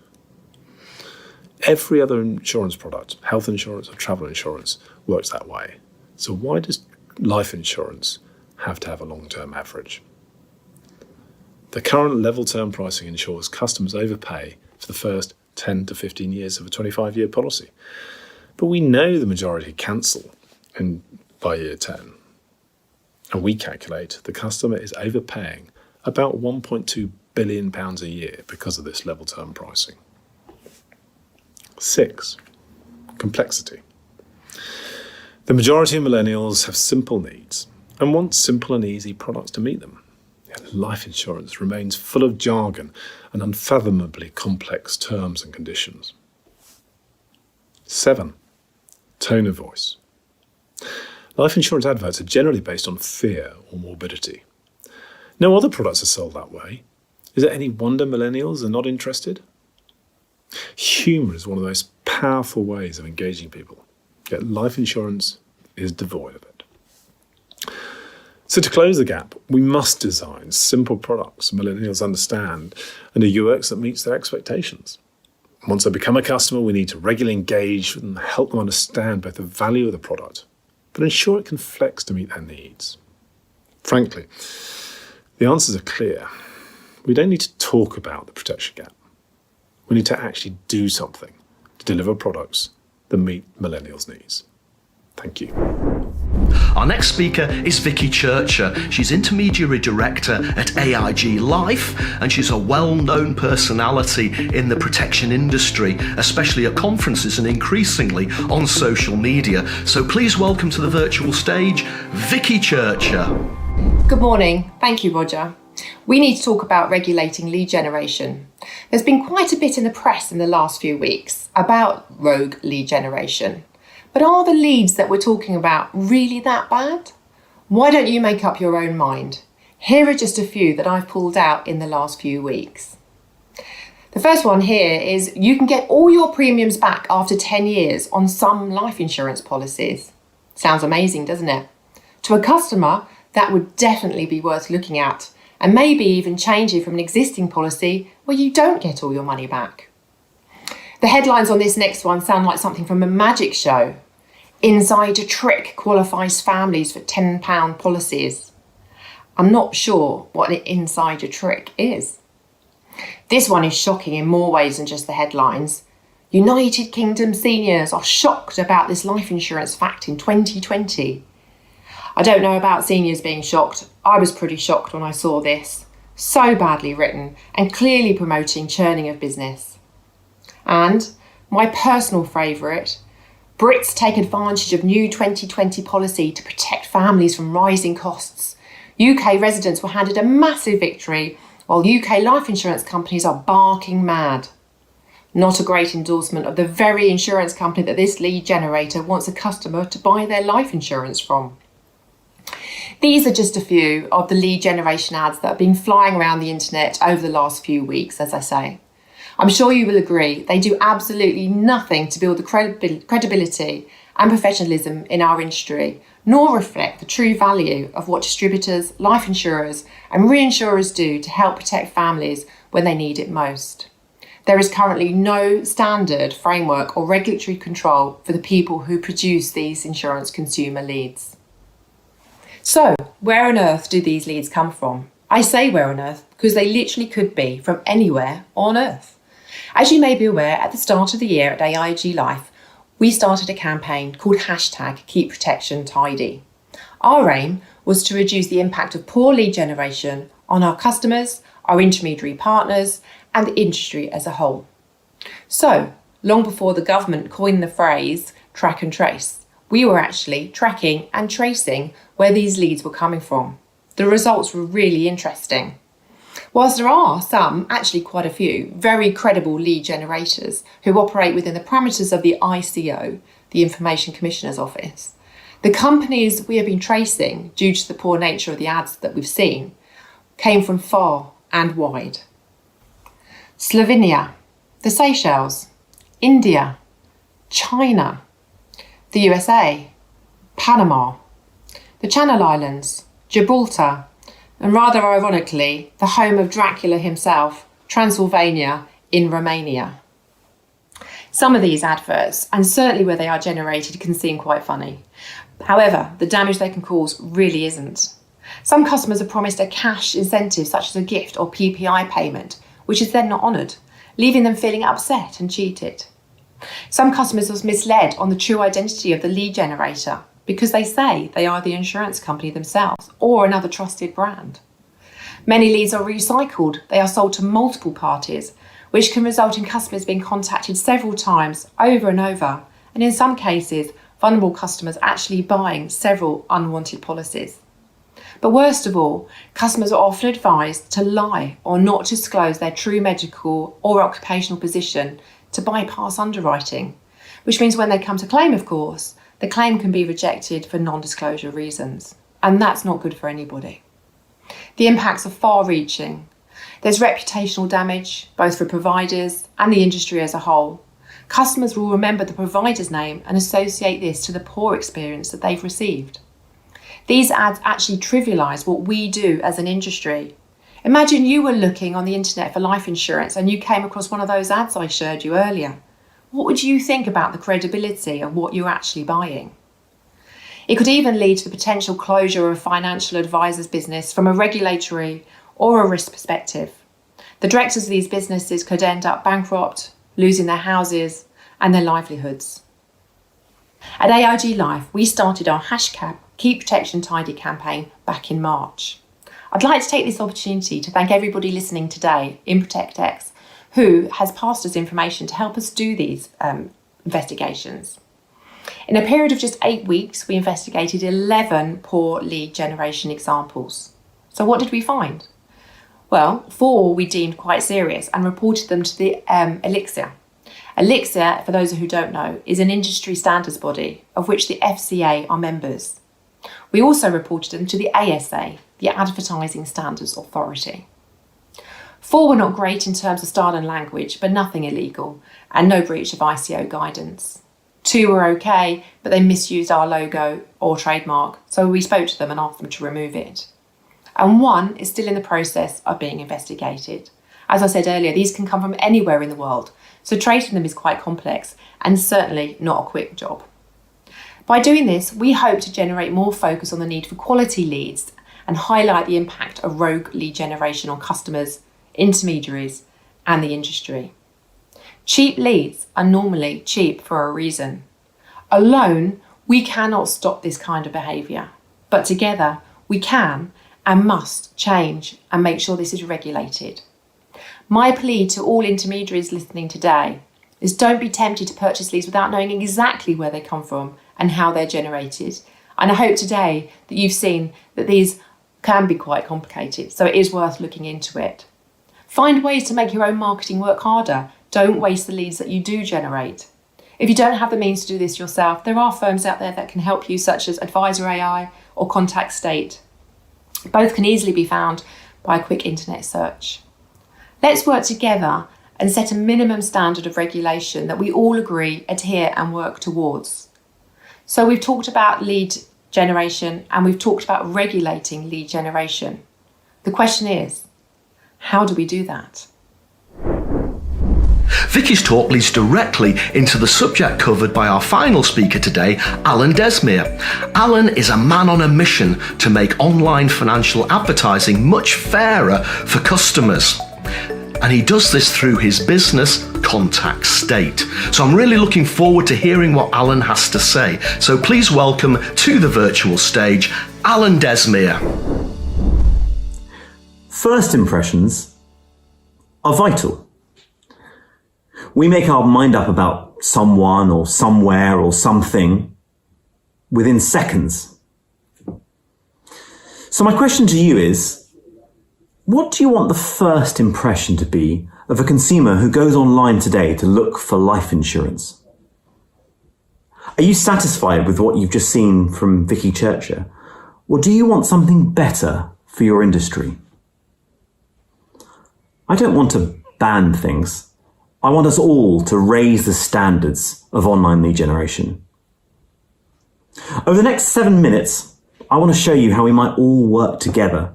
Every other insurance product, health insurance or travel insurance, works that way. So why does life insurance have to have a long-term average? The current level term pricing ensures customers overpay for the first 10 to 15 years of a 25-year policy. But we know the majority cancel by year 10. And we calculate the customer is overpaying about £1.2 billion a year because of this level term pricing. 6, complexity. The majority of millennials have simple needs and want simple and easy products to meet them. Yet life insurance remains full of jargon and unfathomably complex terms and conditions. 7. Tone of voice. Life insurance adverts are generally based on fear or morbidity. No other products are sold that way. Is it any wonder millennials are not interested? Humour is one of the most powerful ways of engaging people, yet life insurance is devoid of it. So to close the gap, we must design simple products millennials understand and a UX that meets their expectations. Once they become a customer, we need to regularly engage and help them understand both the value of the product, but ensure it can flex to meet their needs. Frankly, the answers are clear. We don't need to talk about the protection gap. We need to actually do something to deliver products that meet millennials' needs. Thank you. Our next speaker is Vicky Churcher. She's Intermediary Director at AIG Life, and she's a well-known personality in the protection industry, especially at conferences and increasingly on social media. So please welcome to the virtual stage, Vicky Churcher. Good morning. Thank you, Roger. We need to talk about regulating lead generation. There's been quite a bit in the press in the last few weeks about rogue lead generation. But are the leads that we're talking about really that bad? Why don't you make up your own mind? Here are just a few that I've pulled out in the last few weeks. The first one here is you can get all your premiums back after 10 years on some life insurance policies. Sounds amazing, doesn't it? To a customer, that would definitely be worth looking at, and maybe even changing from an existing policy where you don't get all your money back. The headlines on this next one sound like something from a magic show. Insider trick qualifies families for £10 policies. I'm not sure what an insider trick is. This one is shocking in more ways than just the headlines. United Kingdom seniors are shocked about this life insurance fact in 2020. I don't know about seniors being shocked. I was pretty shocked when I saw this. So badly written and clearly promoting churning of business. And my personal favourite, Brits take advantage of new 2020 policy to protect families from rising costs. UK residents were handed a massive victory while UK life insurance companies are barking mad. Not a great endorsement of the very insurance company that this lead generator wants a customer to buy their life insurance from. These are just a few of the lead generation ads that have been flying around the internet over the last few weeks, as I say. I'm sure you will agree they do absolutely nothing to build the credibility and professionalism in our industry, nor reflect the true value of what distributors, life insurers and reinsurers do to help protect families when they need it most. There is currently no standard framework or regulatory control for the people who produce these insurance consumer leads. So, where on earth do these leads come from? I say where on earth because they literally could be from anywhere on earth. As you may be aware, at the start of the year at AIG Life, we started a campaign called #KeepProtectionTidy. Our aim was to reduce the impact of poor lead generation on our customers, our intermediary partners, and the industry as a whole. So, long before the government coined the phrase track and trace, we were actually tracking and tracing where these leads were coming from. The results were really interesting. Whilst there are some, actually quite a few, very credible lead generators who operate within the parameters of the ICO, the Information Commissioner's Office, the companies we have been tracing, due to the poor nature of the ads that we've seen, came from far and wide. Slovenia, the Seychelles, India, China, the USA, Panama, the Channel Islands, Gibraltar, and rather ironically, the home of Dracula himself, Transylvania in Romania. Some of these adverts, and certainly where they are generated, can seem quite funny. However, the damage they can cause really isn't. Some customers are promised a cash incentive such as a gift or PPI payment, which is then not honoured, leaving them feeling upset and cheated. Some customers are misled on the true identity of the lead generator because they say they are the insurance company themselves or another trusted brand. Many leads are recycled. They are sold to multiple parties, which can result in customers being contacted several times over and over and in some cases, vulnerable customers actually buying several unwanted policies. But worst of all, customers are often advised to lie or not disclose their true medical or occupational position to bypass underwriting, which means when they come to claim, of course, the claim can be rejected for non-disclosure reasons. And that's not good for anybody. The impacts are far-reaching. There's reputational damage, both for providers and the industry as a whole. Customers will remember the provider's name and associate this to the poor experience that they've received. These ads actually trivialise what we do as an industry. Imagine you were looking on the internet for life insurance and you came across one of those ads I showed you earlier. What would you think about the credibility of what you're actually buying? It could even lead to the potential closure of a financial advisor's business from a regulatory or a risk perspective. The directors of these businesses could end up bankrupt, losing their houses and their livelihoods. At AIG Life, we started our hashtag Keep Protection Tidy campaign back in March. I'd like to take this opportunity to thank everybody listening today in ProtectX who has passed us information to help us do these investigations. In a period of just 8 weeks, we investigated 11 poor lead generation examples. So what did we find? Well, 4 we deemed quite serious and reported them to the Elixir. Elixir, for those who don't know, is an industry standards body of which the FCA are members. We also reported them to the ASA, the Advertising Standards Authority. 4 were not great in terms of style and language, but nothing illegal, and no breach of ICO guidance. 2 were okay, but they misused our logo or trademark, so we spoke to them and asked them to remove it. And 1 is still in the process of being investigated. As I said earlier, these can come from anywhere in the world, so tracing them is quite complex and certainly not a quick job. By doing this, we hope to generate more focus on the need for quality leads and highlight the impact of rogue lead generation on customers, intermediaries, and the industry. Cheap leads are normally cheap for a reason. Alone, we cannot stop this kind of behaviour, but together we can and must change and make sure this is regulated. My plea to all intermediaries listening today is don't be tempted to purchase leads without knowing exactly where they come from and how they're generated. And I hope today that you've seen that these can be quite complicated, so it is worth looking into it. Find ways to make your own marketing work harder. Don't waste the leads that you do generate. If you don't have the means to do this yourself, there are firms out there that can help you, such as Advisor AI or Contact State. Both can easily be found by a quick internet search. Let's work together and set a minimum standard of regulation that we all agree, adhere and work towards. So we've talked about lead generation and we've talked about regulating lead generation. The question is, how do we do that? Vicky's talk leads directly into the subject covered by our final speaker today, Alain Desmier. Alain is a man on a mission to make online financial advertising much fairer for customers. And he does this through his business, Contact State. So I'm really looking forward to hearing what Alain has to say. So please welcome to the virtual stage, Alain Desmier. First impressions are vital. We make our mind up about someone or somewhere or something within seconds. So my question to you is, what do you want the first impression to be of a consumer who goes online today to look for life insurance? Are you satisfied with what you've just seen from Vicky Churcher? Or do you want something better for your industry? I don't want to ban things. I want us all to raise the standards of online lead generation. Over the next 7 minutes, I want to show you how we might all work together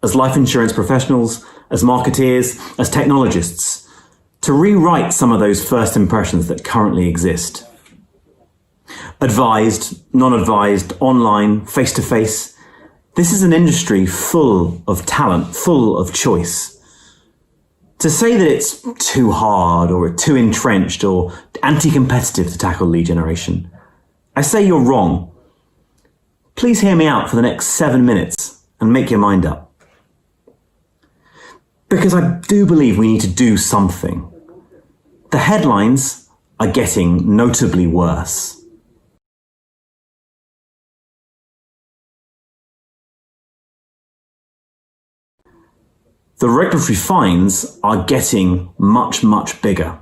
as life insurance professionals, as marketeers, as technologists, to rewrite some of those first impressions that currently exist. Advised, non-advised, online, face-to-face, this is an industry full of talent, full of choice. To say that it's too hard or too entrenched or anti-competitive to tackle lead generation, I say you're wrong. Please hear me out for the next 7 minutes and make your mind up. Because I do believe we need to do something. The headlines are getting notably worse. The regulatory fines are getting much, much bigger.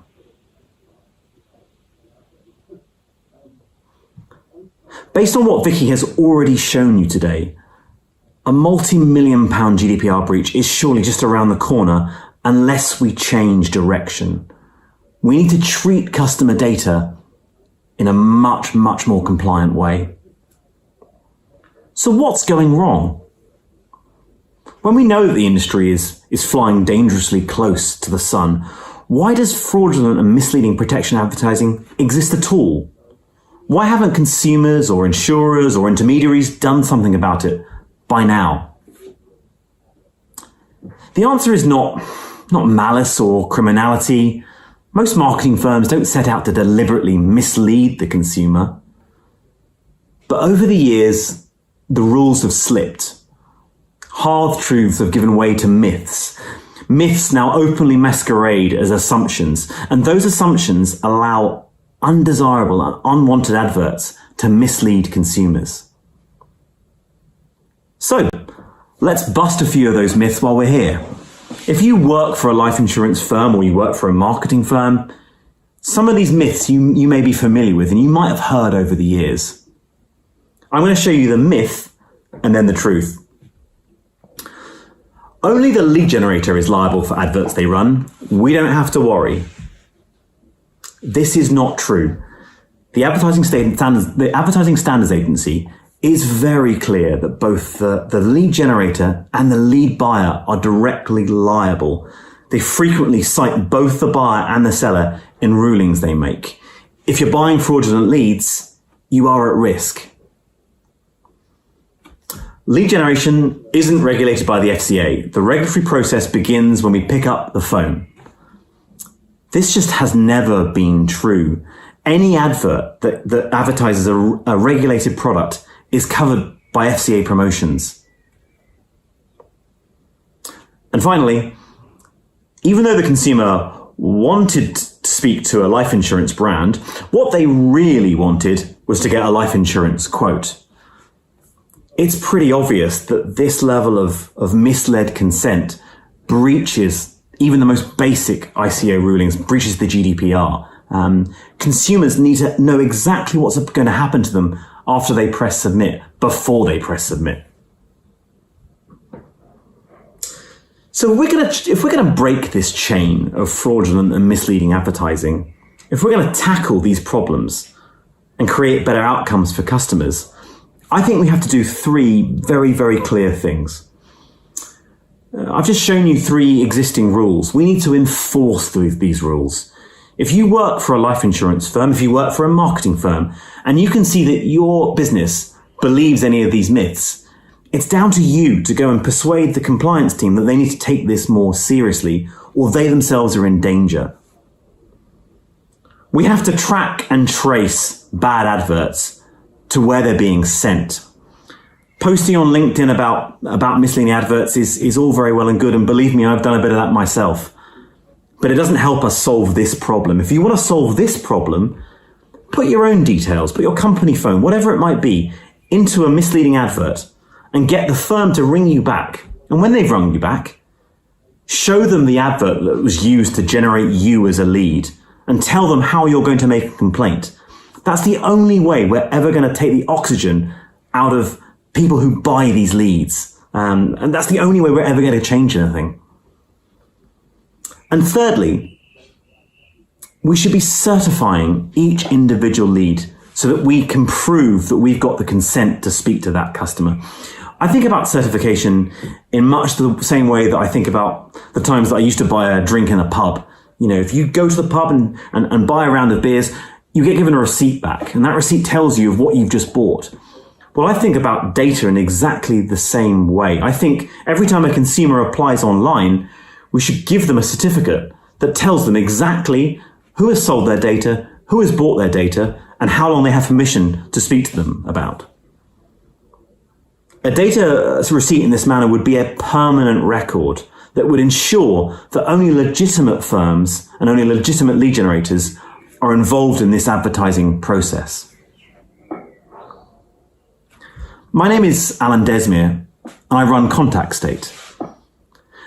Based on what Vicky has already shown you today, a multi-million pound GDPR breach is surely just around the corner unless we change direction. We need to treat customer data in a much, much more compliant way. So what's going wrong? When we know that the industry is flying dangerously close to the sun, why does fraudulent and misleading protection advertising exist at all? Why haven't consumers or insurers or intermediaries done something about it by now? The answer is not malice or criminality. Most marketing firms don't set out to deliberately mislead the consumer. But over the years, the rules have slipped. Hard truths have given way to myths. Myths now openly masquerade as assumptions, and those assumptions allow undesirable and unwanted adverts to mislead consumers. So, let's bust a few of those myths while we're here. If you work for a life insurance firm or you work for a marketing firm, some of these myths you may be familiar with and you might have heard over the years. I'm going to show you the myth and then the truth. Only the lead generator is liable for adverts they run. We don't have to worry. This is not true. The Advertising Standards Agency is very clear that both the lead generator and the lead buyer are directly liable. They frequently cite both the buyer and the seller in rulings they make. If you're buying fraudulent leads, you are at risk. Lead generation isn't regulated by the FCA. The regulatory process begins when we pick up the phone. This just has never been true. Any advert that advertises a regulated product is covered by FCA promotions. And finally, even though the consumer wanted to speak to a life insurance brand, what they really wanted was to get a life insurance quote. It's pretty obvious that this level of misled consent breaches even the most basic ICO rulings, breaches the GDPR. Consumers need to know exactly what's going to happen to them after they press submit, before they press submit. So if we're going to break this chain of fraudulent and misleading advertising, if we're going to tackle these problems and create better outcomes for customers, I think we have to do three very, very clear things. I've just shown you three existing rules. We need to enforce these rules. If you work for a life insurance firm, if you work for a marketing firm, and you can see that your business believes any of these myths, it's down to you to go and persuade the compliance team that they need to take this more seriously, or they themselves are in danger. We have to track and trace bad adverts to where they're being sent. Posting on LinkedIn about misleading adverts is all very well and good, and believe me, I've done a bit of that myself. But it doesn't help us solve this problem. If you want to solve this problem, put your own details, put your company phone, whatever it might be, into a misleading advert and get the firm to ring you back. And when they've rung you back, show them the advert that was used to generate you as a lead and tell them how you're going to make a complaint. That's the only way we're ever going to take the oxygen out of people who buy these leads. And that's the only way we're ever going to change anything. And thirdly, we should be certifying each individual lead so that we can prove that we've got the consent to speak to that customer. I think about certification in much the same way that I think about the times that I used to buy a drink in a pub. You know, if you go to the pub and buy a round of beers, you get given a receipt back, and that receipt tells you of what you've just bought. Well, I think about data in exactly the same way. I think every time a consumer applies online, we should give them a certificate that tells them exactly who has sold their data, who has bought their data, and how long they have permission to speak to them about. A data receipt in this manner would be a permanent record that would ensure that only legitimate firms and only legitimate lead generators are involved in this advertising process. My name is Alain Desmier, and I run Contact State.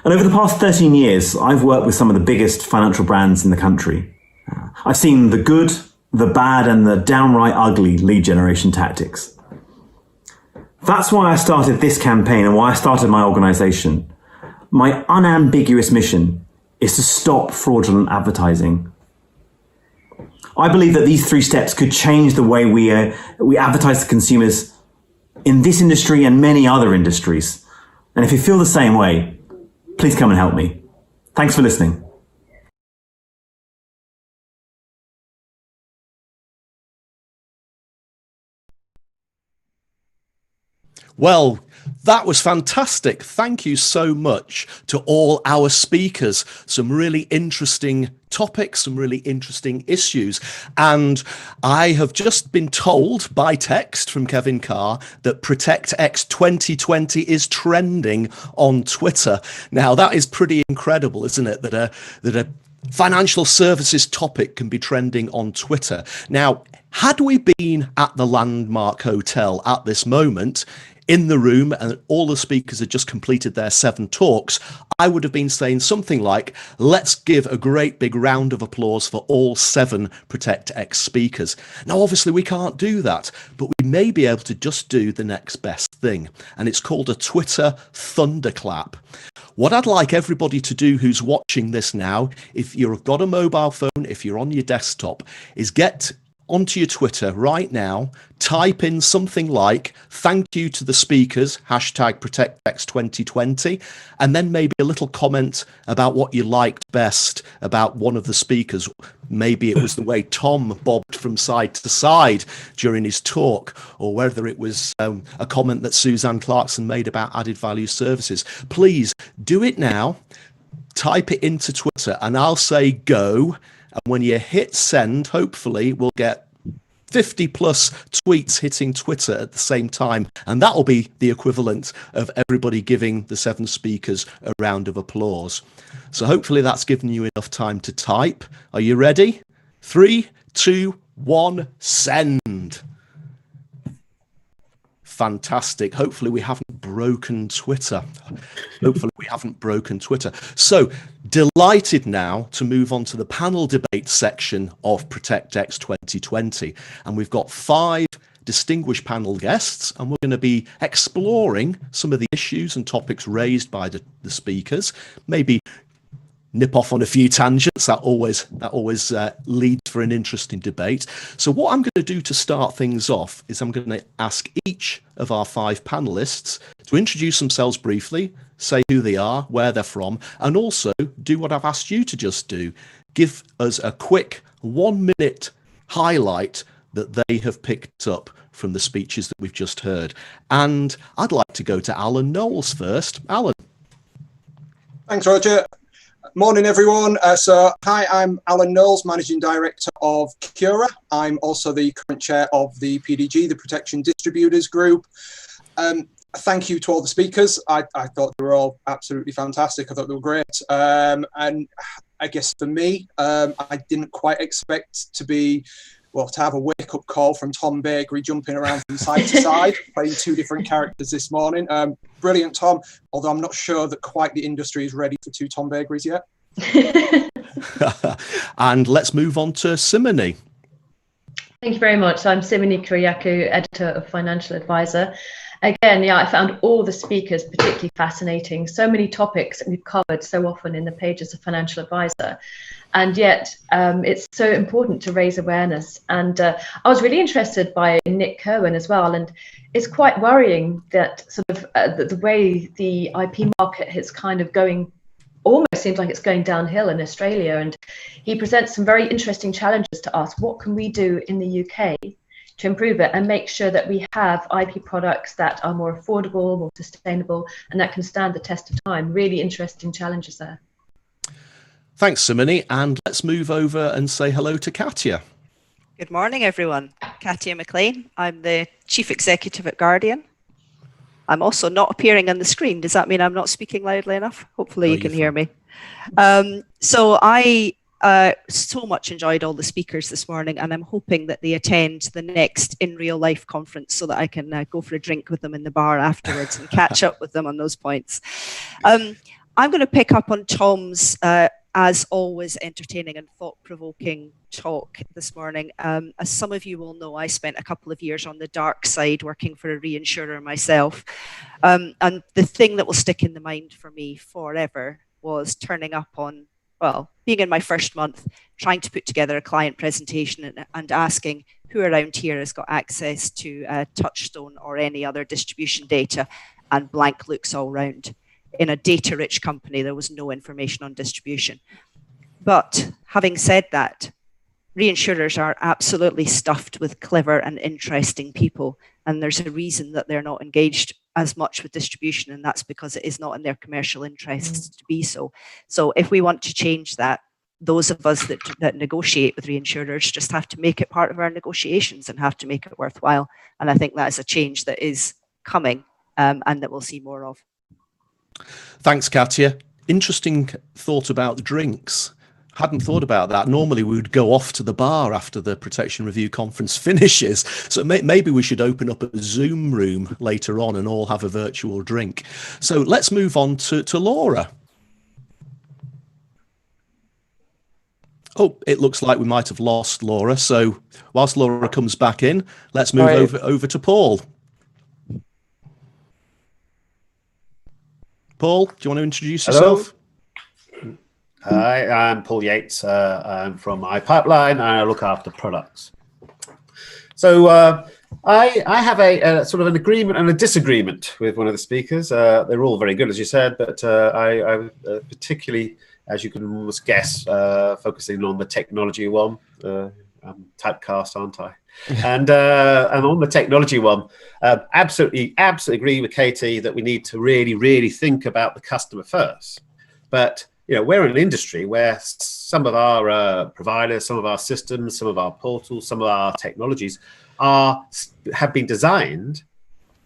And over the past 13 years, I've worked with some of the biggest financial brands in the country. I've seen the good, the bad, and the downright ugly lead generation tactics. That's why I started this campaign and why I started my organisation. My unambiguous mission is to stop fraudulent advertising. I believe that these 3 steps could change the way we advertise to consumers in this industry and many other industries. And if you feel the same way, please come and help me. Thanks for listening. Well, that was fantastic. Thank you so much to all our speakers. Some really interesting topics, some really interesting issues. And I have just been told by text from Kevin Carr that ProtectX 2020 is trending on Twitter. Now, that is pretty incredible, isn't it? That a financial services topic can be trending on Twitter. Now, had we been at the Landmark Hotel at this moment, in the room, and all the speakers had just completed their 7 talks, I would have been saying something like, let's give a great big round of applause for all 7 ProtectX speakers. Now, obviously, we can't do that, but we may be able to just do the next best thing, and it's called a Twitter thunderclap. What I'd like everybody to do who's watching this now, if you've got a mobile phone, if you're on your desktop, is get onto your Twitter right now, type in something like thank you to the speakers, hashtag ProtectX 2020, and then maybe a little comment about what you liked best about one of the speakers. Maybe it was the way Tom bobbed from side to side during his talk, or whether it was a comment that Suzanne Clarkson made about added value services. Please do it now, type it into Twitter, and I'll say go. And when you hit send, hopefully we'll get 50 plus tweets hitting Twitter at the same time. And that'll be the equivalent of everybody giving the 7 speakers a round of applause. So hopefully that's given you enough time to type. Are you ready? 3, 2, 1, send. Fantastic. Hopefully we haven't broken Twitter. So delighted now to move on to the panel debate section of ProtectX 2020. And we've got 5 distinguished panel guests, and we're going to be exploring some of the issues and topics raised by the speakers, maybe nip off on a few tangents. That always leads for an interesting debate. So what I'm going to do to start things off is I'm going to ask each of our 5 panelists to introduce themselves briefly, say who they are, where they're from, and also do what I've asked you to just do. Give us a quick 1-minute highlight that they have picked up from the speeches that we've just heard. And I'd like to go to Alan Knowles first. Alan. Thanks, Roger. Morning, everyone. Hi, I'm Alain Knowles, Managing Director of Cura. I'm also the current chair of the PDG, the Protection Distributors Group. Thank you to all the speakers. I thought they were all absolutely fantastic. I thought they were great. And I guess for me, I didn't quite expect to have a wake-up call from Tom Baigrie jumping around from side to side, playing 2 different characters this morning. Brilliant, Tom, although I'm not sure that quite the industry is ready for 2 Tom Baigries yet. And let's move on to Simoney. Thank you very much. I'm Simoney Kyriakou, editor of Financial Advisor. Again, I found all the speakers particularly fascinating. So many topics that we've covered so often in the pages of Financial Advisor. And yet it's so important to raise awareness. And I was really interested by Nick Kirwan as well. And it's quite worrying that the way the IP market is kind of going, almost seems like it's going downhill in Australia. And he presents some very interesting challenges to us. What can we do in the UK to improve it and make sure that we have IP products that are more affordable, more sustainable, and that can stand the test of time? Really interesting challenges there. Thanks, Simoney. And let's move over and say hello to Katya. Good morning, everyone. Katya Maclean. I'm the Chief Executive at Guardian. I'm also not appearing on the screen. Does that mean I'm not speaking loudly enough? Hopefully you can hear me. So I so much enjoyed all the speakers this morning, and I'm hoping that they attend the next In Real Life conference so that I can go for a drink with them in the bar afterwards and catch up with them on those points. I'm going to pick up on Tom's, as always, entertaining and thought-provoking talk this morning. As some of you will know, I spent a couple of years on the dark side working for a reinsurer myself. And the thing that will stick in the mind for me forever was turning up on, well, being in my first month, trying to put together a client presentation and asking who around here has got access to Touchstone or any other distribution data, and blank looks all round. In a data-rich company, there was no information on distribution. But having said that, reinsurers are absolutely stuffed with clever and interesting people, and there's a reason that they're not engaged as much with distribution, and that's because it is not in their commercial interests to be so. So if we want to change that, those of us that negotiate with reinsurers just have to make it part of our negotiations and have to make it worthwhile. And I think that is a change that is coming, and that we'll see more of. Thanks, Katya. Interesting thought about the drinks. Hadn't thought about that. Normally we would go off to the bar after the Protection Review conference finishes. So maybe we should open up a Zoom room later on and all have a virtual drink. So let's move on to Laura. Oh, it looks like we might have lost Laura. So whilst Laura comes back in, let's move over to Paul. Paul, do you want to introduce yourself? Hi, I'm Paul Yates. I'm from iPipeline and I look after products. So I have a sort of an agreement and a disagreement with one of the speakers. They're all very good, as you said, but I particularly, as you can almost guess, focusing on the technology one. I'm typecast, aren't I? And on the technology one, absolutely agree with Katie that we need to really think about the customer first. But you know, we're in an industry where some of our providers, some of our systems, some of our portals, some of our technologies have been designed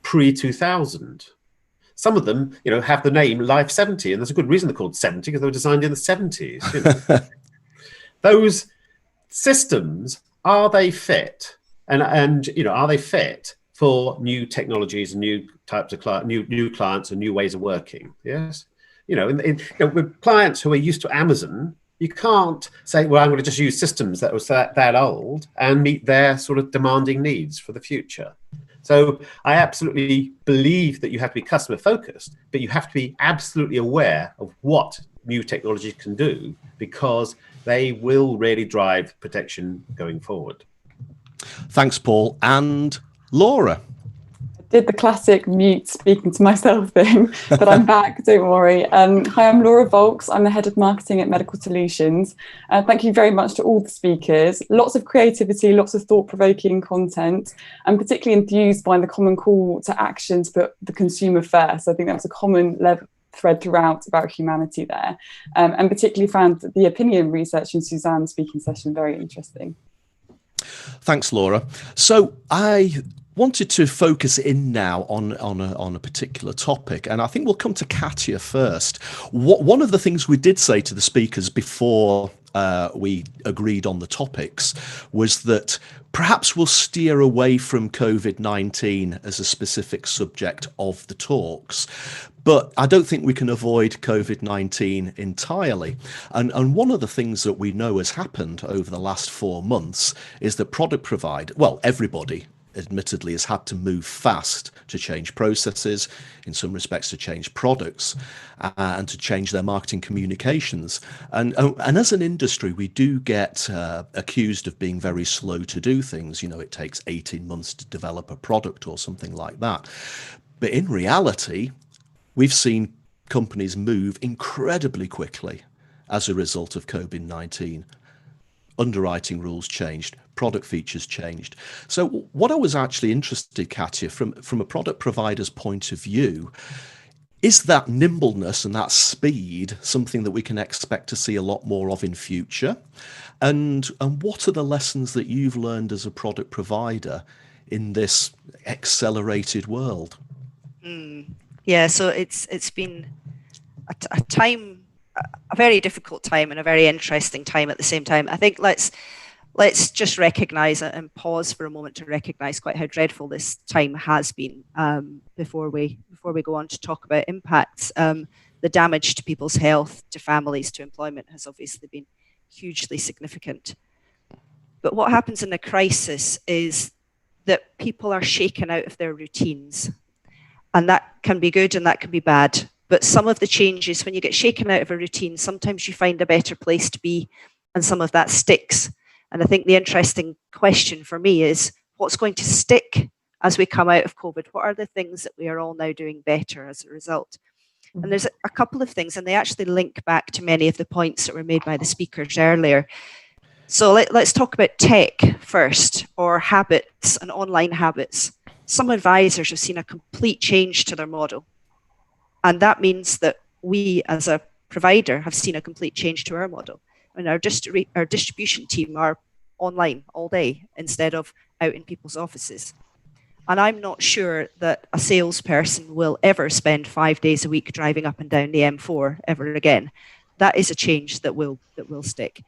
pre-2000. Some of them, you know, have the name Life 70, and there's a good reason they're called 70 because they were designed in the 70s. You know. Those systems, are they fit? And you know, are they fit for new technologies and new types of new clients and new ways of working? Yes. You know, with clients who are used to Amazon, you can't say, well, I'm going to just use systems that was that old and meet their sort of demanding needs for the future. So I absolutely believe that you have to be customer focused, but you have to be absolutely aware of what new technology can do, because they will really drive protection going forward. Thanks, Paul. And Laura. Did the classic mute speaking to myself thing, but I'm back, don't worry. Hi, I'm Laura Wolks. I'm the head of marketing at Medical Solutions. Thank you very much to all the speakers. Lots of creativity, lots of thought-provoking content. I'm particularly enthused by the common call to action to put the consumer first. I think that was a common thread throughout about humanity there, and particularly found the opinion research in Suzanne's speaking session very interesting. Thanks, Laura. So I wanted to focus in now on a particular topic, and I think we'll come to Katya first. One of the things we did say to the speakers before we agreed on the topics was that perhaps we'll steer away from COVID-19 as a specific subject of the talks, but I don't think we can avoid COVID-19 entirely. And one of the things that we know has happened over the last 4 months is that product provider, well, everybody admittedly has had to move fast to change processes, in some respects to change products, and to change their marketing communications. And as an industry, we do get accused of being very slow to do things. You know, it takes 18 months to develop a product or something like that. But in reality, we've seen companies move incredibly quickly as a result of COVID-19. Underwriting rules changed, product features changed. So what I was actually interested, Katya, from a product provider's point of view, is that nimbleness and that speed something that we can expect to see a lot more of in future? And what are the lessons that you've learned as a product provider in this accelerated world? Yeah, so it's been a time a very difficult time and a very interesting time at the same time. I think let's just recognise and pause for a moment to recognise quite how dreadful this time has been before we go on to talk about impacts. The damage to people's health, to families, to employment has obviously been hugely significant. But what happens in a crisis is that people are shaken out of their routines. And that can be good and that can be bad. But some of the changes, when you get shaken out of a routine, sometimes you find a better place to be, and some of that sticks. And I think the interesting question for me is, what's going to stick as we come out of COVID? What are the things that we are all now doing better as a result? And there's a couple of things, and they actually link back to many of the points that were made by the speakers earlier. So let's talk about tech first, or habits and online habits. Some advisors have seen a complete change to their model. And that means that we as a provider have seen a complete change to our model. And our distribution team are online all day instead of out in people's offices. And I'm not sure that a salesperson will ever spend 5 days a week driving up and down the M4 ever again. That is a change that will stick.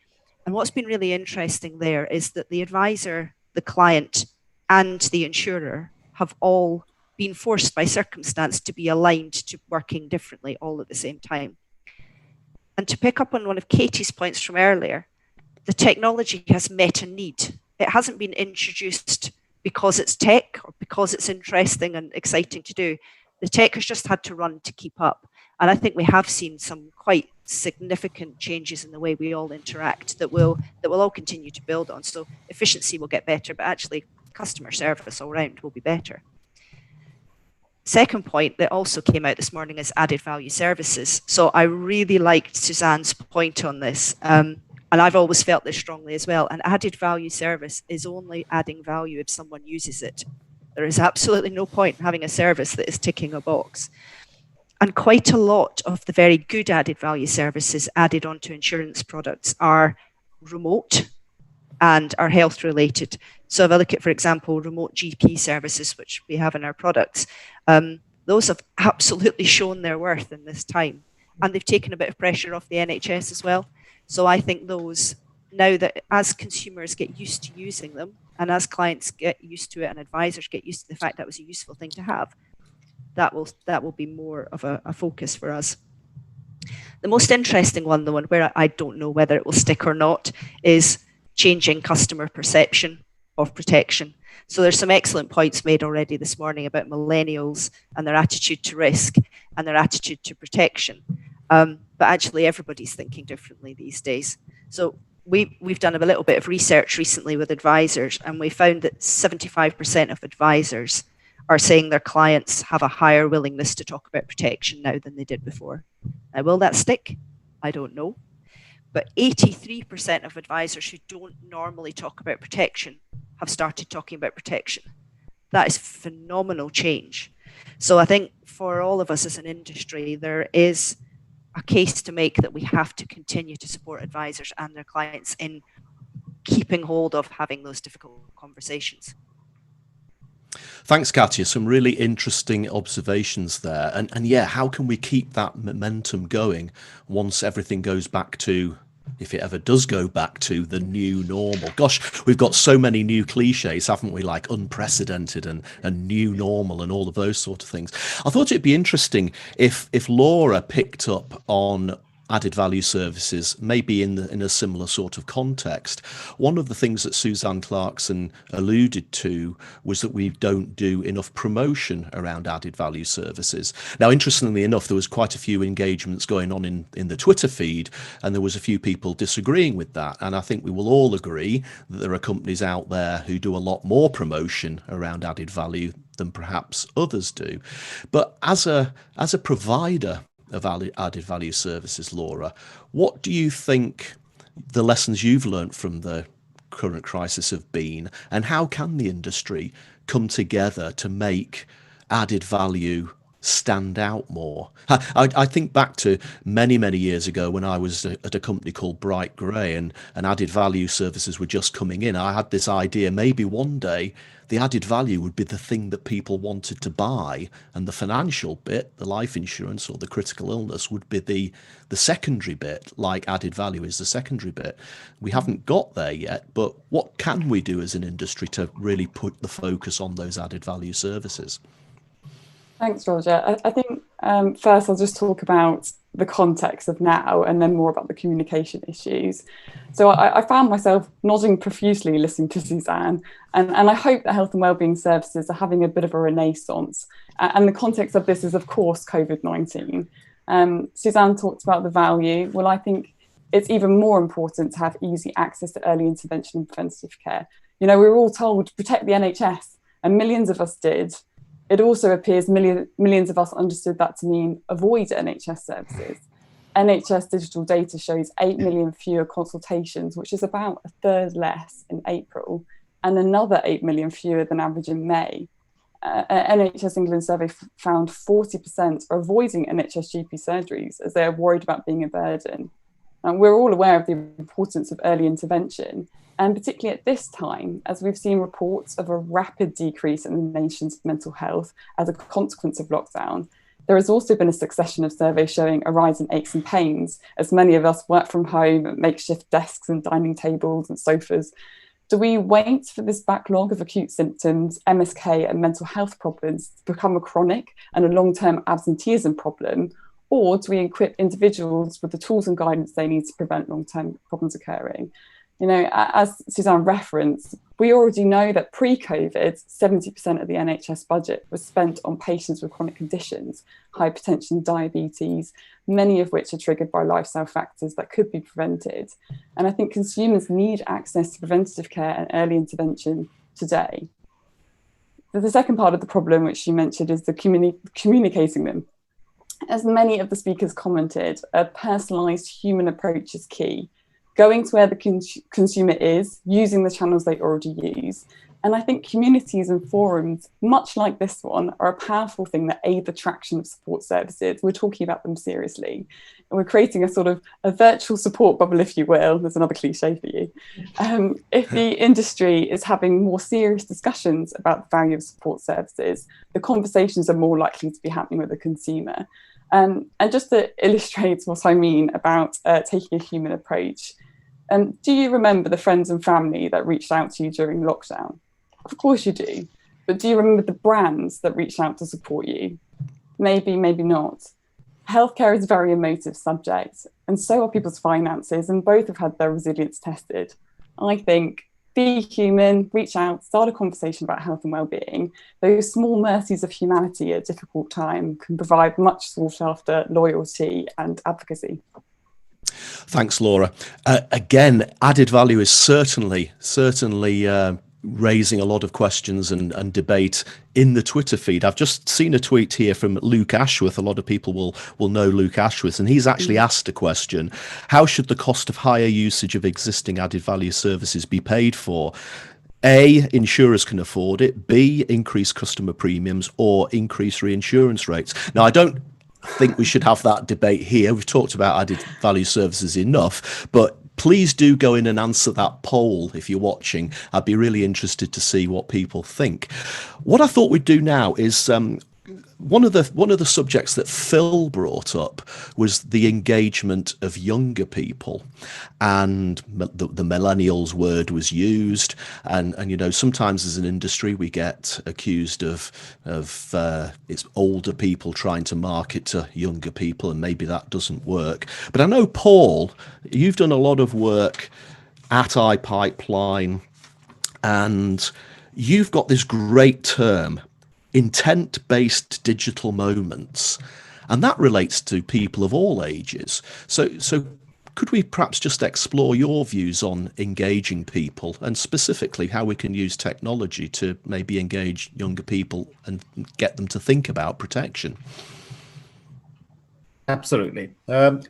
And what's been really interesting there is that the advisor, the client, and the insurer have all been forced by circumstance to be aligned to working differently all at the same time. And to pick up on one of Katie's points from earlier, the technology has met a need. It hasn't been introduced because it's tech or because it's interesting and exciting to do. The tech has just had to run to keep up. And I think we have seen some quite significant changes in the way we all interact that will all continue to build on. So efficiency will get better, but actually customer service all round will be better. Second point that also came out this morning is added value services. So I really liked Suzanne's point on this. And I've always felt this strongly as well. An added value service is only adding value if someone uses it. There is absolutely no point in having a service that is ticking a box. And quite a lot of the very good added value services added onto insurance products are remote and are health related. So if I look at, for example, remote GP services, which we have in our products, those have absolutely shown their worth in this time. And they've taken a bit of pressure off the NHS as well. So I think those, now that as consumers get used to using them, and as clients get used to it and advisors get used to the fact that was a useful thing to have, that will be more of a focus for us. The most interesting one, though, and where I don't know whether it will stick or not, is changing customer perception of protection. So there's some excellent points made already this morning about millennials and their attitude to risk and their attitude to protection. But actually everybody's thinking differently these days. So we've done a little bit of research recently with advisors, and we found that 75% of advisors are saying their clients have a higher willingness to talk about protection now than they did before. Now, will that stick? I don't know. But 83% of advisors who don't normally talk about protection have started talking about protection. That is phenomenal change. So I think for all of us as an industry, there is a case to make that we have to continue to support advisors and their clients in keeping hold of having those difficult conversations. Thanks, Katya. Some really interesting observations there. And yeah, how can we keep that momentum going once everything goes back to, if it ever does go back to, the new normal? Gosh, we've got so many new cliches, haven't we? Like unprecedented and new normal and all of those sort of things. I thought it'd be interesting if Laura picked up on added value services, maybe in a similar sort of context. One of the things that Suzanne Clarkson alluded to was that we don't do enough promotion around added value services. Now, interestingly enough, there was quite a few engagements going on in the Twitter feed, and there was a few people disagreeing with that. And I think we will all agree that there are companies out there who do a lot more promotion around added value than perhaps others do. But as a provider of added value services, Laura, what do you think the lessons you've learned from the current crisis have been, and how can the industry come together to make added value stand out more. I think back to many, many years ago when I was at a company called Baigrie and added value services were just coming in. I had this idea maybe one day the added value would be the thing that people wanted to buy, and the financial bit, the life insurance or the critical illness, would be the secondary bit, like added value is the secondary bit. We haven't got there yet, but what can we do as an industry to really put the focus on those added value services? Thanks, Roger. I think first I'll just talk about the context of now and then more about the communication issues. So I found myself nodding profusely listening to Suzanne, and I hope that health and wellbeing services are having a bit of a renaissance. And the context of this is, of course, COVID-19. Suzanne talked about the value. Well, I think it's even more important to have easy access to early intervention and preventative care. You know, we were all told to protect the NHS, and millions of us did. It also appears millions of us understood that to mean avoid NHS services. NHS digital data shows 8 million fewer consultations, which is about a third less in April, and another 8 million fewer than average in May. NHS England survey found 40% are avoiding NHS GP surgeries as they are worried about being a burden. And we're all aware of the importance of early intervention, and particularly at this time, as we've seen reports of a rapid decrease in the nation's mental health as a consequence of lockdown. There has also been a succession of surveys showing a rise in aches and pains, as many of us work from home at makeshift desks and dining tables and sofas. Do we wait for this backlog of acute symptoms, MSK and mental health problems to become a chronic and a long-term absenteeism problem? Or do we equip individuals with the tools and guidance they need to prevent long-term problems occurring? You know, as Suzanne referenced, we already know that pre-COVID, 70% of the NHS budget was spent on patients with chronic conditions, hypertension, diabetes, many of which are triggered by lifestyle factors that could be prevented. And I think consumers need access to preventative care and early intervention today. The second part of the problem, which you mentioned, is the communicating them. As many of the speakers commented, a personalised human approach is key. Going to where the consumer is, using the channels they already use. And I think communities and forums, much like this one, are a powerful thing that aid the traction of support services. We're talking about them seriously. And we're creating a sort of a virtual support bubble, if you will. There's another cliche for you. If the industry is having more serious discussions about the value of support services, the conversations are more likely to be happening with the consumer. And just to illustrate what I mean about taking a human approach, do you remember the friends and family that reached out to you during lockdown? Of course you do. But do you remember the brands that reached out to support you? Maybe, maybe not. Healthcare is a very emotive subject, and so are people's finances, and both have had their resilience tested. I think be human, reach out, start a conversation about health and well-being. Those small mercies of humanity at a difficult time can provide much sought after loyalty and advocacy. Thanks, Laura. Again, added value is certainly raising a lot of questions and debate in the Twitter feed. I've just seen a tweet here from Luke Ashworth. A lot of people will know Luke Ashworth, and he's actually asked a question: how should the cost of higher usage of existing added value services be paid for? A, insurers can afford it. B, increase customer premiums or increase reinsurance rates. Now, I don't think we should have that debate here. We've talked about added value services enough, but please do go in and answer that poll if you're watching. I'd be really interested to see what people think. What I thought we'd do now is one of the subjects that Phil brought up was the engagement of younger people, and the millennials word was used, and you know, sometimes as an industry we get accused of it's older people trying to market to younger people, and maybe that doesn't work. But I know, Paul, you've done a lot of work at iPipeline, and you've got this great term, intent-based digital moments, and that relates to people of all ages. So could we perhaps just explore your views on engaging people, and specifically how we can use technology to maybe engage younger people and get them to think about protection? Absolutely.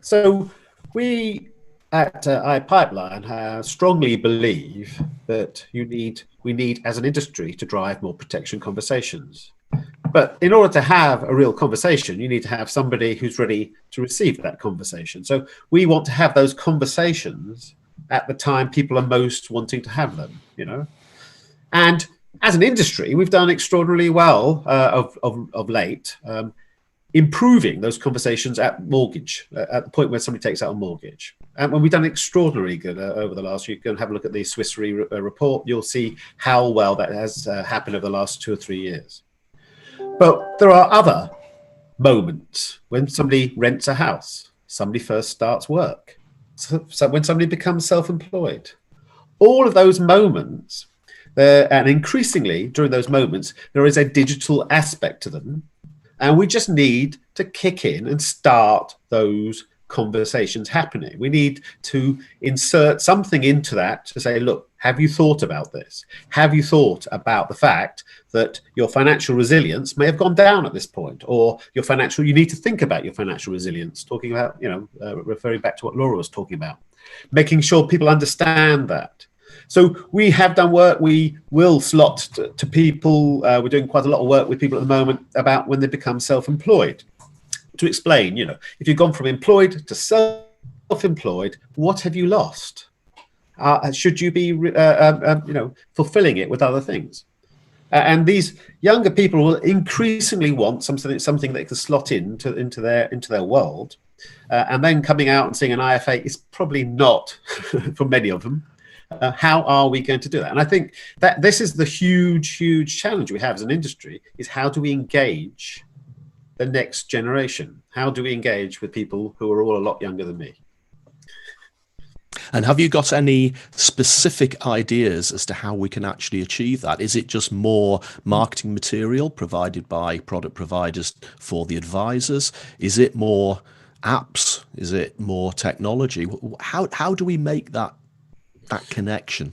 So we at iPipeline strongly believe that we need as an industry to drive more protection conversations. But in order to have a real conversation, you need to have somebody who's ready to receive that conversation. So we want to have those conversations at the time people are most wanting to have them, And as an industry, we've done extraordinarily well of late, improving those conversations at mortgage, at the point where somebody takes out a mortgage. And when we've done extraordinarily good over the last, you can have a look at the Swiss Re report, you'll see how well that has happened over the last 2 or 3 years. But there are other moments when somebody rents a house, somebody first starts work, so when somebody becomes self-employed. All of those moments, and increasingly during those moments, there is a digital aspect to them. And we just need to kick in and start those conversations happening. We need to insert something into that to say, look, have you thought about this? Have you thought about the fact that your financial resilience may have gone down at this point, or you need to think about your financial resilience, talking about, referring back to what Laura was talking about, making sure people understand that. So we have done work. We will slot to people. We're doing quite a lot of work with people at the moment about when they become self-employed, to explain, if you've gone from employed to self-employed, what have you lost? Should you be, fulfilling it with other things? And these younger people will increasingly want something they can slot into their world, and then coming out and seeing an IFA is probably not for many of them. How are we going to do that? And I think that this is the huge challenge we have as an industry, is how do we engage the next generation? How do we engage with people who are all a lot younger than me? And have you got any specific ideas as to how we can actually achieve that? Is it just more marketing material provided by product providers for the advisors? Is it more apps? Is it more technology? How do we make that connection?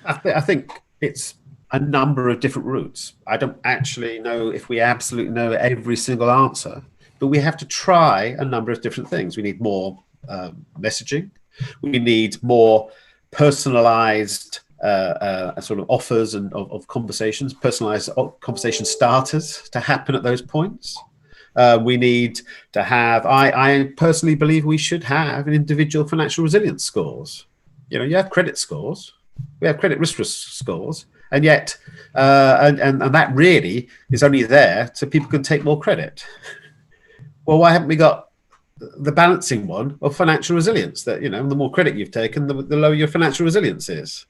I think it's a number of different routes. I don't actually know if we absolutely know every single answer, but we have to try a number of different things. We need more messaging. We need more personalized sort of offers and of conversations, personalized conversation starters to happen at those points. We need to have, I personally believe we should have individual financial resilience scores. You have credit scores, we have credit risk scores, and yet, and that really is only there so people can take more credit. Well, why haven't we got the balancing one of financial resilience? That, the more credit you've taken, the lower your financial resilience is.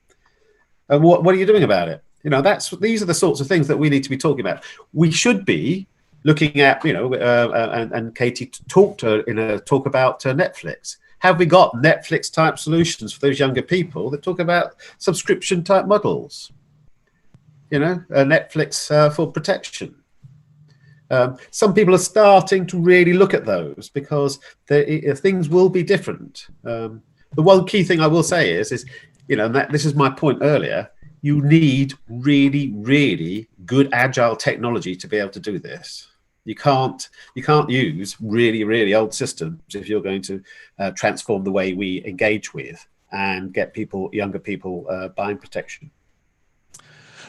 And what are you doing about it? These are the sorts of things that we need to be talking about. We should be looking at, and Katie talked in a talk about Netflix. Have we got Netflix type solutions for those younger people that talk about subscription type models? Netflix for protection. Some people are starting to really look at those because things will be different. The one key thing I will say is and this is my point earlier, you need really, really good agile technology to be able to do this. You can't use really, really old systems if you're going to transform the way we engage with and get younger people buying protection.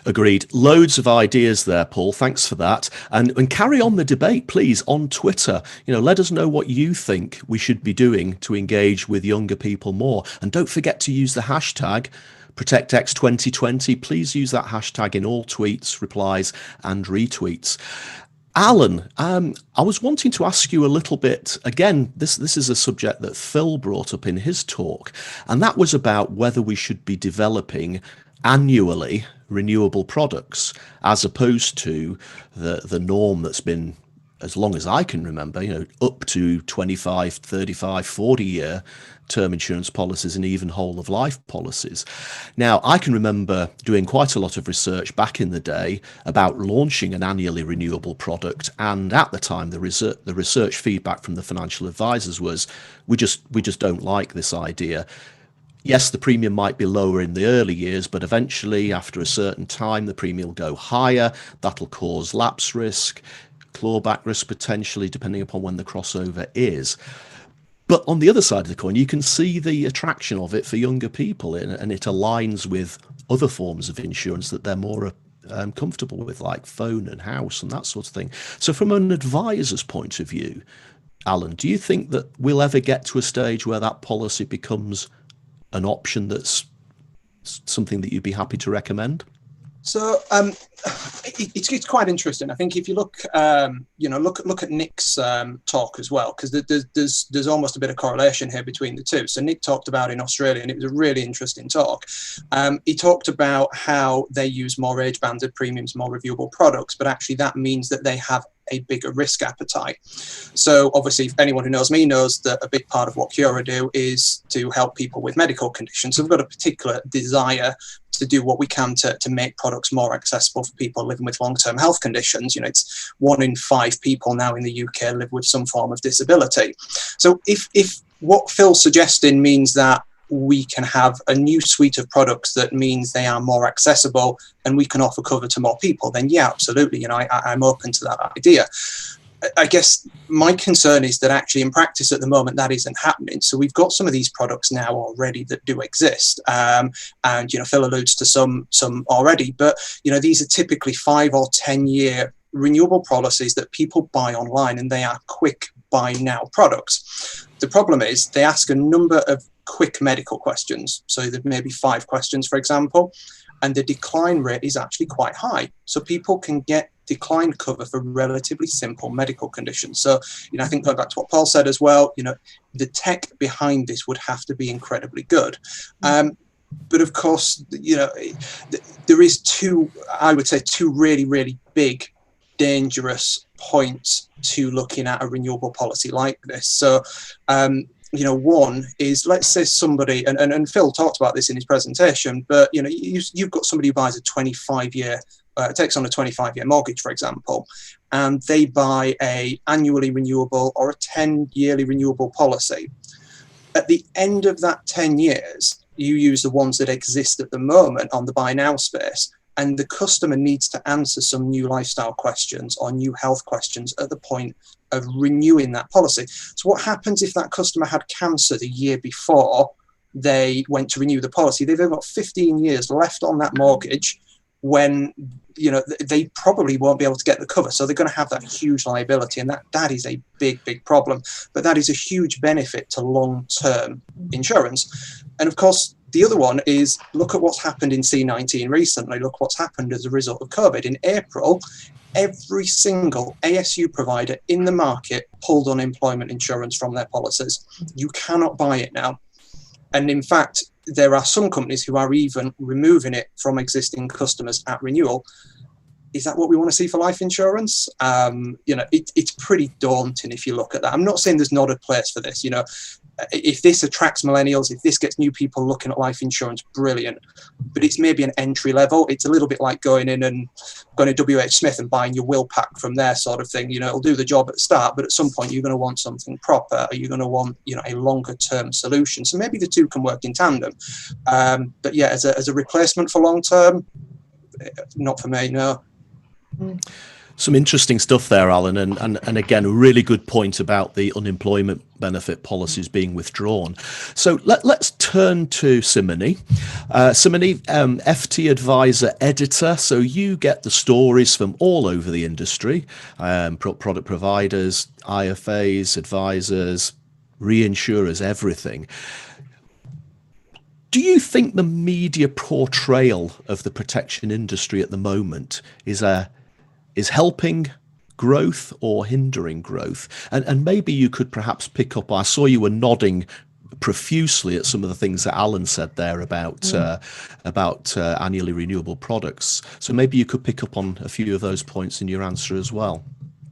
Agreed. Loads of ideas there, Paul. Thanks for that. And carry on the debate, please, on Twitter. Let us know what you think we should be doing to engage with younger people more. And don't forget to use the hashtag ProtectX2020. Please use that hashtag in all tweets, replies, and retweets. Alan, I was wanting to ask you a little bit, again, this is a subject that Phil brought up in his talk, and that was about whether we should be developing annually renewable products as opposed to the norm that's been, as long as I can remember, up to 25, 35, 40-year term insurance policies and even whole of life policies. Now, I can remember doing quite a lot of research back in the day about launching an annually renewable product, and at the time the research feedback from the financial advisors was we just don't like this idea. Yes, the premium might be lower in the early years, but eventually after a certain time the premium will go higher. That'll cause lapse risk, clawback risk potentially, depending upon when the crossover is. But on the other side of the coin, you can see the attraction of it for younger people, and it aligns with other forms of insurance that they're more comfortable with, like phone and house and that sort of thing. So from an advisor's point of view, Alan, do you think that we'll ever get to a stage where that policy becomes an option that's something that you'd be happy to recommend? So it's quite interesting. I think if you look, look at Nick's talk as well, because there's almost a bit of correlation here between the two. So Nick talked about in Australia, and it was a really interesting talk. He talked about how they use more age-banded premiums, more reviewable products, but actually that means that they have a bigger risk appetite. So obviously, if anyone who knows me knows that a big part of what Cura do is to help people with medical conditions. So we've got a particular desire to do what we can to make products more accessible for people living with long-term health conditions. It's 1 in 5 people now in the UK live with some form of disability. So if what Phil's suggesting means that we can have a new suite of products that means they are more accessible and we can offer cover to more people, then yeah, absolutely. I'm open to that idea. I guess my concern is that actually in practice at the moment that isn't happening. So we've got some of these products now already that do exist, and Phil alludes to some already, but these are typically 5 or 10 year renewable policies that people buy online, and they are quick buy now products. The problem is they ask a number of quick medical questions. So there may be 5 questions, for example, and the decline rate is actually quite high. So people can get decline cover for relatively simple medical conditions. So, I think going back to what Paul said as well, the tech behind this would have to be incredibly good. But of course, there is two really, really big, dangerous points to looking at a renewable policy like this. So, one is, let's say somebody, and Phil talked about this in his presentation, but you've got somebody who buys a 25-year, takes on a 25-year mortgage, for example, and they buy a annually renewable or a 10-yearly renewable policy. At the end of that 10 years, you use the ones that exist at the moment on the buy now space, and the customer needs to answer some new lifestyle questions or new health questions at the point of renewing that policy. So what happens if that customer had cancer the year before they went to renew the policy? They've got 15 years left on that mortgage when they probably won't be able to get the cover. So they're going to have that huge liability, and that is a big problem. But that is a huge benefit to long-term insurance. And of course, the other one is, look at what's happened in C19 recently. Look what's happened as a result of COVID. In April, every single ASU provider in the market pulled unemployment insurance from their policies. You cannot buy it now. And in fact, there are some companies who are even removing it from existing customers at renewal. Is that what we want to see for life insurance? It's pretty daunting if you look at that. I'm not saying there's not a place for this. If this attracts millennials, if this gets new people looking at life insurance, brilliant. But it's maybe an entry level. It's a little bit like going to WH Smith and buying your will pack from there, sort of thing. It'll do the job at the start, but at some point you're going to want something proper, or you're going to want, a longer term solution. So maybe the two can work in tandem. But yeah, as a replacement for long term, not for me, no. Some interesting stuff there, Alan, and again, a really good point about the unemployment benefit policies being withdrawn. So let's turn to Simoney. Simoney, FT advisor editor. So you get the stories from all over the industry, product providers, IFAs, advisors, reinsurers, everything. Do you think the media portrayal of the protection industry at the moment is helping growth or hindering growth? And maybe you could perhaps pick up, I saw you were nodding profusely at some of the things that Alan said there about annually renewable products. So maybe you could pick up on a few of those points in your answer as well.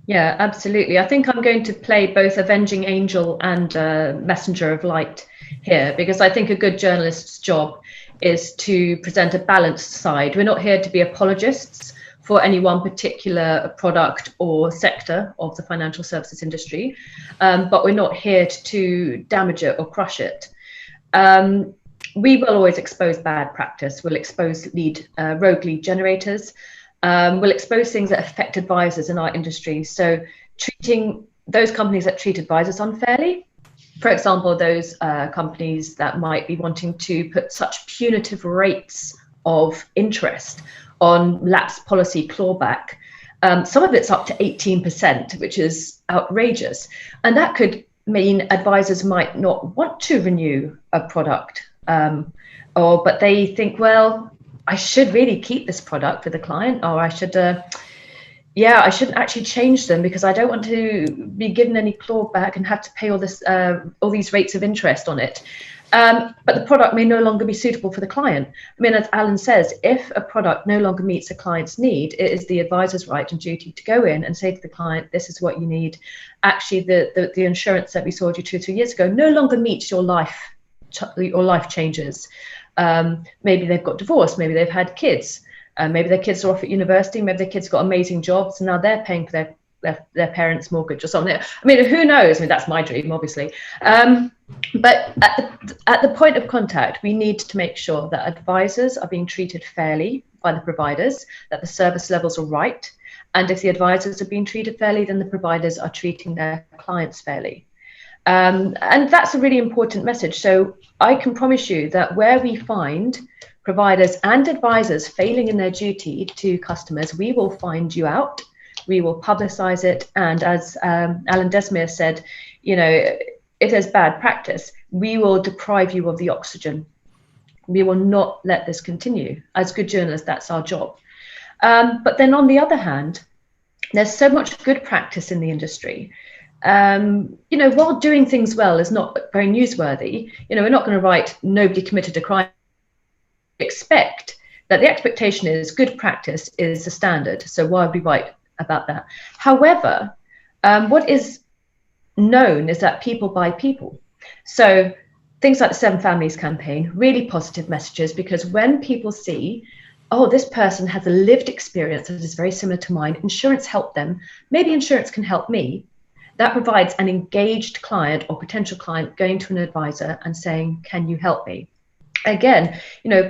Yeah, absolutely. I think I'm going to play both Avenging Angel and Messenger of Light here, because I think a good journalist's job is to present a balanced side. We're not here to be apologists for any one particular product or sector of the financial services industry, but we're not here to damage it or crush it. We will always expose bad practice. We'll expose rogue lead generators. We'll expose things that affect advisors in our industry. So treating those companies that treat advisors unfairly, for example, those companies that might be wanting to put such punitive rates of interest on lapsed policy clawback. Some of it's up to 18%, which is outrageous. And that could mean advisors might not want to renew a product, but they think, well, I should really keep this product for the client, or I should, I shouldn't actually change them because I don't want to be given any clawback and have to pay all these rates of interest on it. But the product may no longer be suitable for the client. I mean, as Alan says, if a product no longer meets a client's need, it is the advisor's right and duty to go in and say to the client, this is what you need. Actually, the insurance that we sold you 2 or 3 years ago no longer meets your life changes. Maybe they've got divorced, maybe they've had kids, maybe their kids are off at university, maybe their kids got amazing jobs, and now they're paying for their parents' mortgage or something. I mean, who knows? I mean, that's my dream, obviously. But at the point of contact, we need to make sure that advisors are being treated fairly by the providers, that the service levels are right. And if the advisors are being treated fairly, then the providers are treating their clients fairly. And that's a really important message. So I can promise you that where we find providers and advisors failing in their duty to customers, we will find you out. We will publicize it. And as Alan Desmier said, if there's bad practice, we will deprive you of the oxygen. We will not let this continue. As good journalists, that's our job. But then on the other hand, there's so much good practice in the industry. While doing things well is not very newsworthy, we're not going to write nobody committed a crime. Expect that the expectation is good practice is the standard. So why would we write about that? However, what is known is that people buy people. So things like the 7 Families campaign, really positive messages, because when people see, oh, this person has a lived experience that is very similar to mine, insurance helped them, maybe insurance can help me. That provides an engaged client or potential client going to an advisor and saying, can you help me? Again,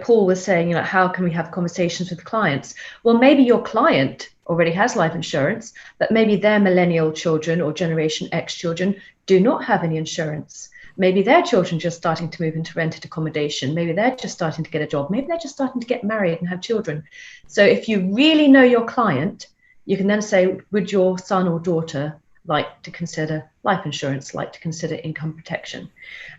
Paul was saying, how can we have conversations with clients? Well, maybe your client already has life insurance, but maybe their millennial children or Generation X children do not have any insurance. Maybe their children just starting to move into rented accommodation. Maybe they're just starting to get a job. Maybe they're just starting to get married and have children. So if you really know your client, you can then say, would your son or daughter like to consider life insurance, like to consider income protection?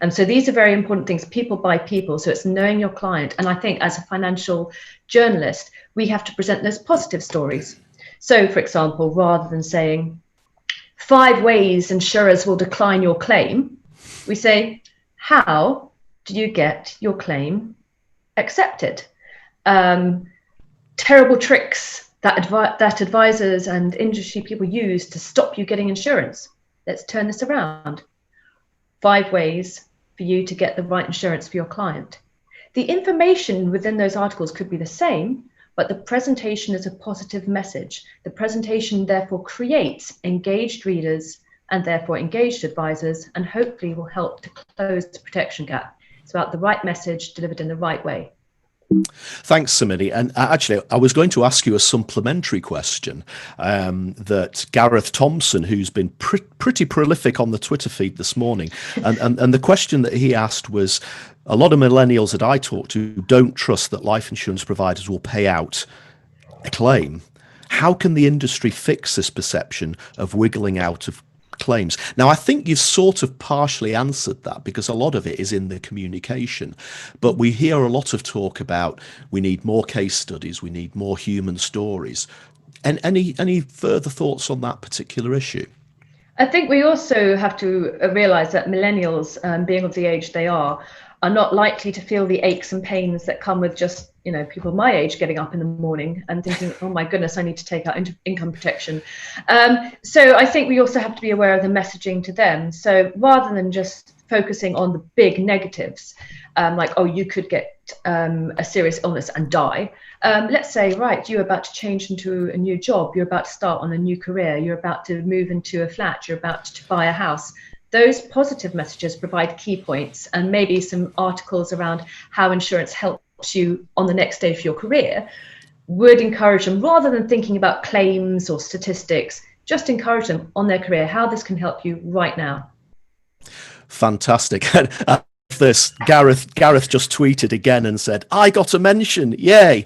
And so these are very important things, people by people. So it's knowing your client. And I think as a financial journalist, we have to present those positive stories. So for example, rather than saying 5 ways insurers will decline your claim, we say, how do you get your claim accepted? Terrible tricks that advisors and industry people use to stop you getting insurance. Let's turn this around. 5 ways for you to get the right insurance for your client. The information within those articles could be the same, but the presentation is a positive message. The presentation therefore creates engaged readers and therefore engaged advisors, and hopefully will help to close the protection gap. It's about the right message delivered in the right way. Thanks, Simoney. And actually, I was going to ask you a supplementary question that Gareth Thompson, who's been pretty prolific on the Twitter feed this morning, and the question that he asked was, a lot of millennials that I talk to don't trust that life insurance providers will pay out a claim. How can the industry fix this perception of wiggling out of claims? Now, I think you've sort of partially answered that, because a lot of it is in the communication, but we hear a lot of talk about we need more case studies, we need more human stories. And any further thoughts on that particular issue? I think we also have to realize that millennials, being of the age they are not likely to feel the aches and pains that come with just, people my age getting up in the morning and thinking, oh my goodness, I need to take out income protection. So I think we also have to be aware of the messaging to them. So rather than just focusing on the big negatives, like, oh, you could get a serious illness and die. Let's say, right, you're about to change into a new job, you're about to start on a new career, you're about to move into a flat, you're about to buy a house. Those positive messages provide key points, and maybe some articles around how insurance helps you on the next day of your career would encourage them, rather than thinking about claims or statistics, just encourage them on their career, how this can help you right now. Fantastic. this. Gareth just tweeted again and said, "I got a mention. Yay."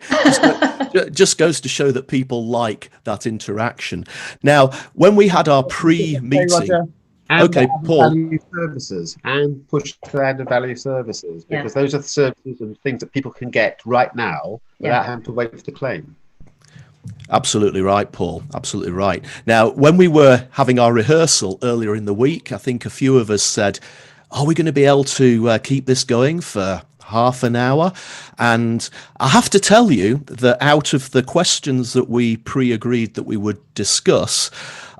Just goes to show that people like that interaction. Now, when we had our pre-meeting, okay, Paul. Value services and push to added value services, because those are the services and things that people can get right now without having to wait for the claim. Absolutely right, Paul. Absolutely right. Now, when we were having our rehearsal earlier in the week, I think a few of us said, are we going to be able to keep this going for half an hour? And I have to tell you that out of the questions that we pre-agreed that we would discuss,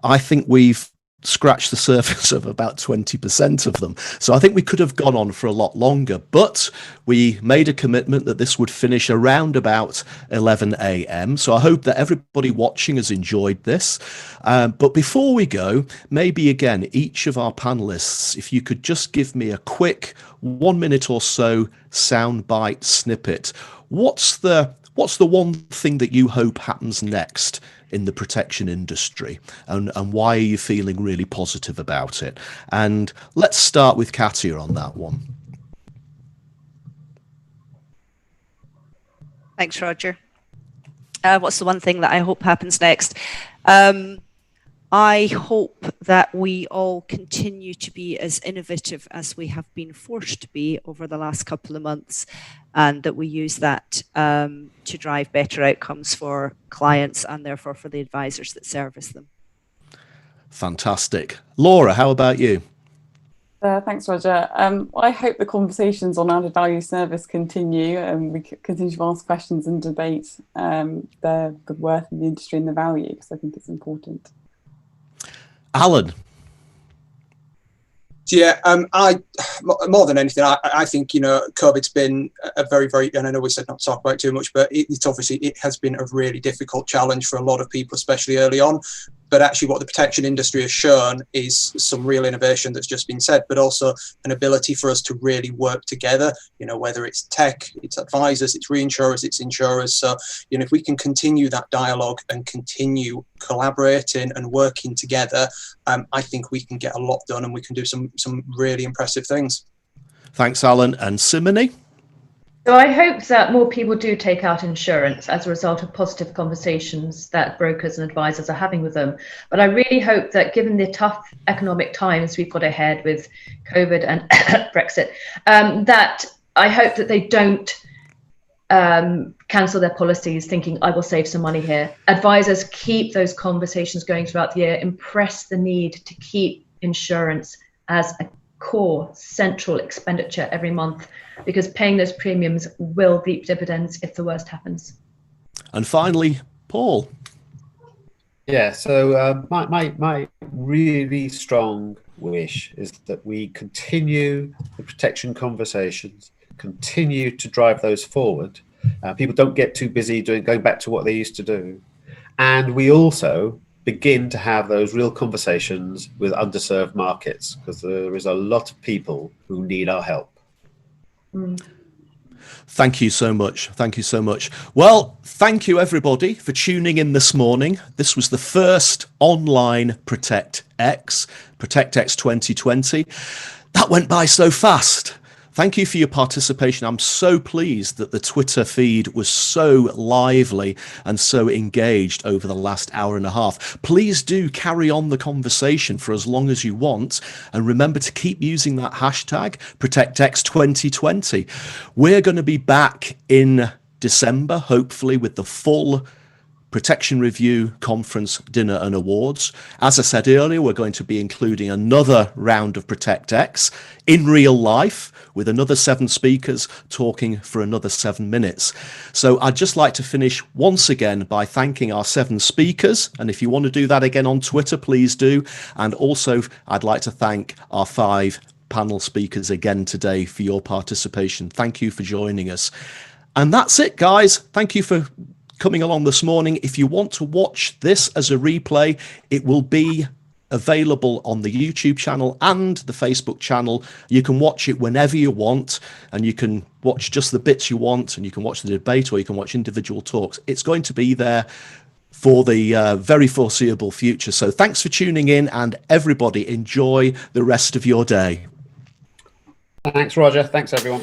I think we've scratched the surface of about 20% of them. So I think we could have gone on for a lot longer, but we made a commitment that this would finish around about 11 a.m. So I hope that everybody watching has enjoyed this. But before we go, maybe again, each of our panelists, if you could just give me a quick 1 minute or so soundbite snippet. What's the one thing that you hope happens next in the protection industry, and why are you feeling really positive about it? And let's start with Katya on that one. Thanks, Roger. What's the one thing that I hope happens next? I hope that we all continue to be as innovative as we have been forced to be over the last couple of months, and that we use that to drive better outcomes for clients and therefore for the advisors that service them. Fantastic. Laura, how about you? Thanks, Roger. I hope the conversations on added value service continue, and we continue to ask questions and debate the worth of the industry and the value, because I think it's important. Alan. Yeah, I more than anything, I think, you know, COVID's been a very, very, and I know we said not to talk about it too much, but it's obviously, it has been a really difficult challenge for a lot of people, especially early on. But actually what the protection industry has shown is some real innovation that's just been said, but also an ability for us to really work together, you know, whether it's tech, it's advisors, it's reinsurers, it's insurers. So, you know, if we can continue that dialogue and continue collaborating and working together, I think we can get a lot done, and we can do some really impressive things. Thanks, Alan. And Simoney? So I hope that more people do take out insurance as a result of positive conversations that brokers and advisors are having with them. But I really hope that, given the tough economic times we've got ahead with COVID and Brexit, that I hope that they don't cancel their policies thinking, I will save some money here. Advisors, keep those conversations going throughout the year. Impress the need to keep insurance as a core central expenditure every month, because paying those premiums will reap dividends if the worst happens. And finally, Paul. Yeah, so my really strong wish is that we continue the protection conversations, continue to drive those forward. People don't get too busy going back to what they used to do. And we also begin to have those real conversations with underserved markets, because there is a lot of people who need our help. Thank you so much. Thank you so much. Well, thank you everybody for tuning in this morning. This was the first online ProtectX 2020. That went by so fast. Thank you for your participation. I'm so pleased that the Twitter feed was so lively and so engaged over the last hour and a half. Please do carry on the conversation for as long as you want. And remember to keep using that hashtag ProtectX 2020. We're going to be back in December, hopefully, with the full Protection Review Conference Dinner and Awards. As I said earlier, we're going to be including another round of ProtectX in real life with another 7 speakers talking for another 7 minutes. So I'd just like to finish once again by thanking our 7 speakers. And if you want to do that again on Twitter, please do. And also I'd like to thank our 5 panel speakers again today for your participation. Thank you for joining us. And that's it, guys. Thank you for coming along this morning. If you want to watch this as a replay, it will be available on the YouTube channel and the Facebook channel. You can watch it whenever you want, and you can watch just the bits you want, and you can watch the debate, or you can watch individual talks. It's going to be there for the very foreseeable future. So thanks for tuning in, and everybody enjoy the rest of your day. Thanks, Roger. Thanks, everyone.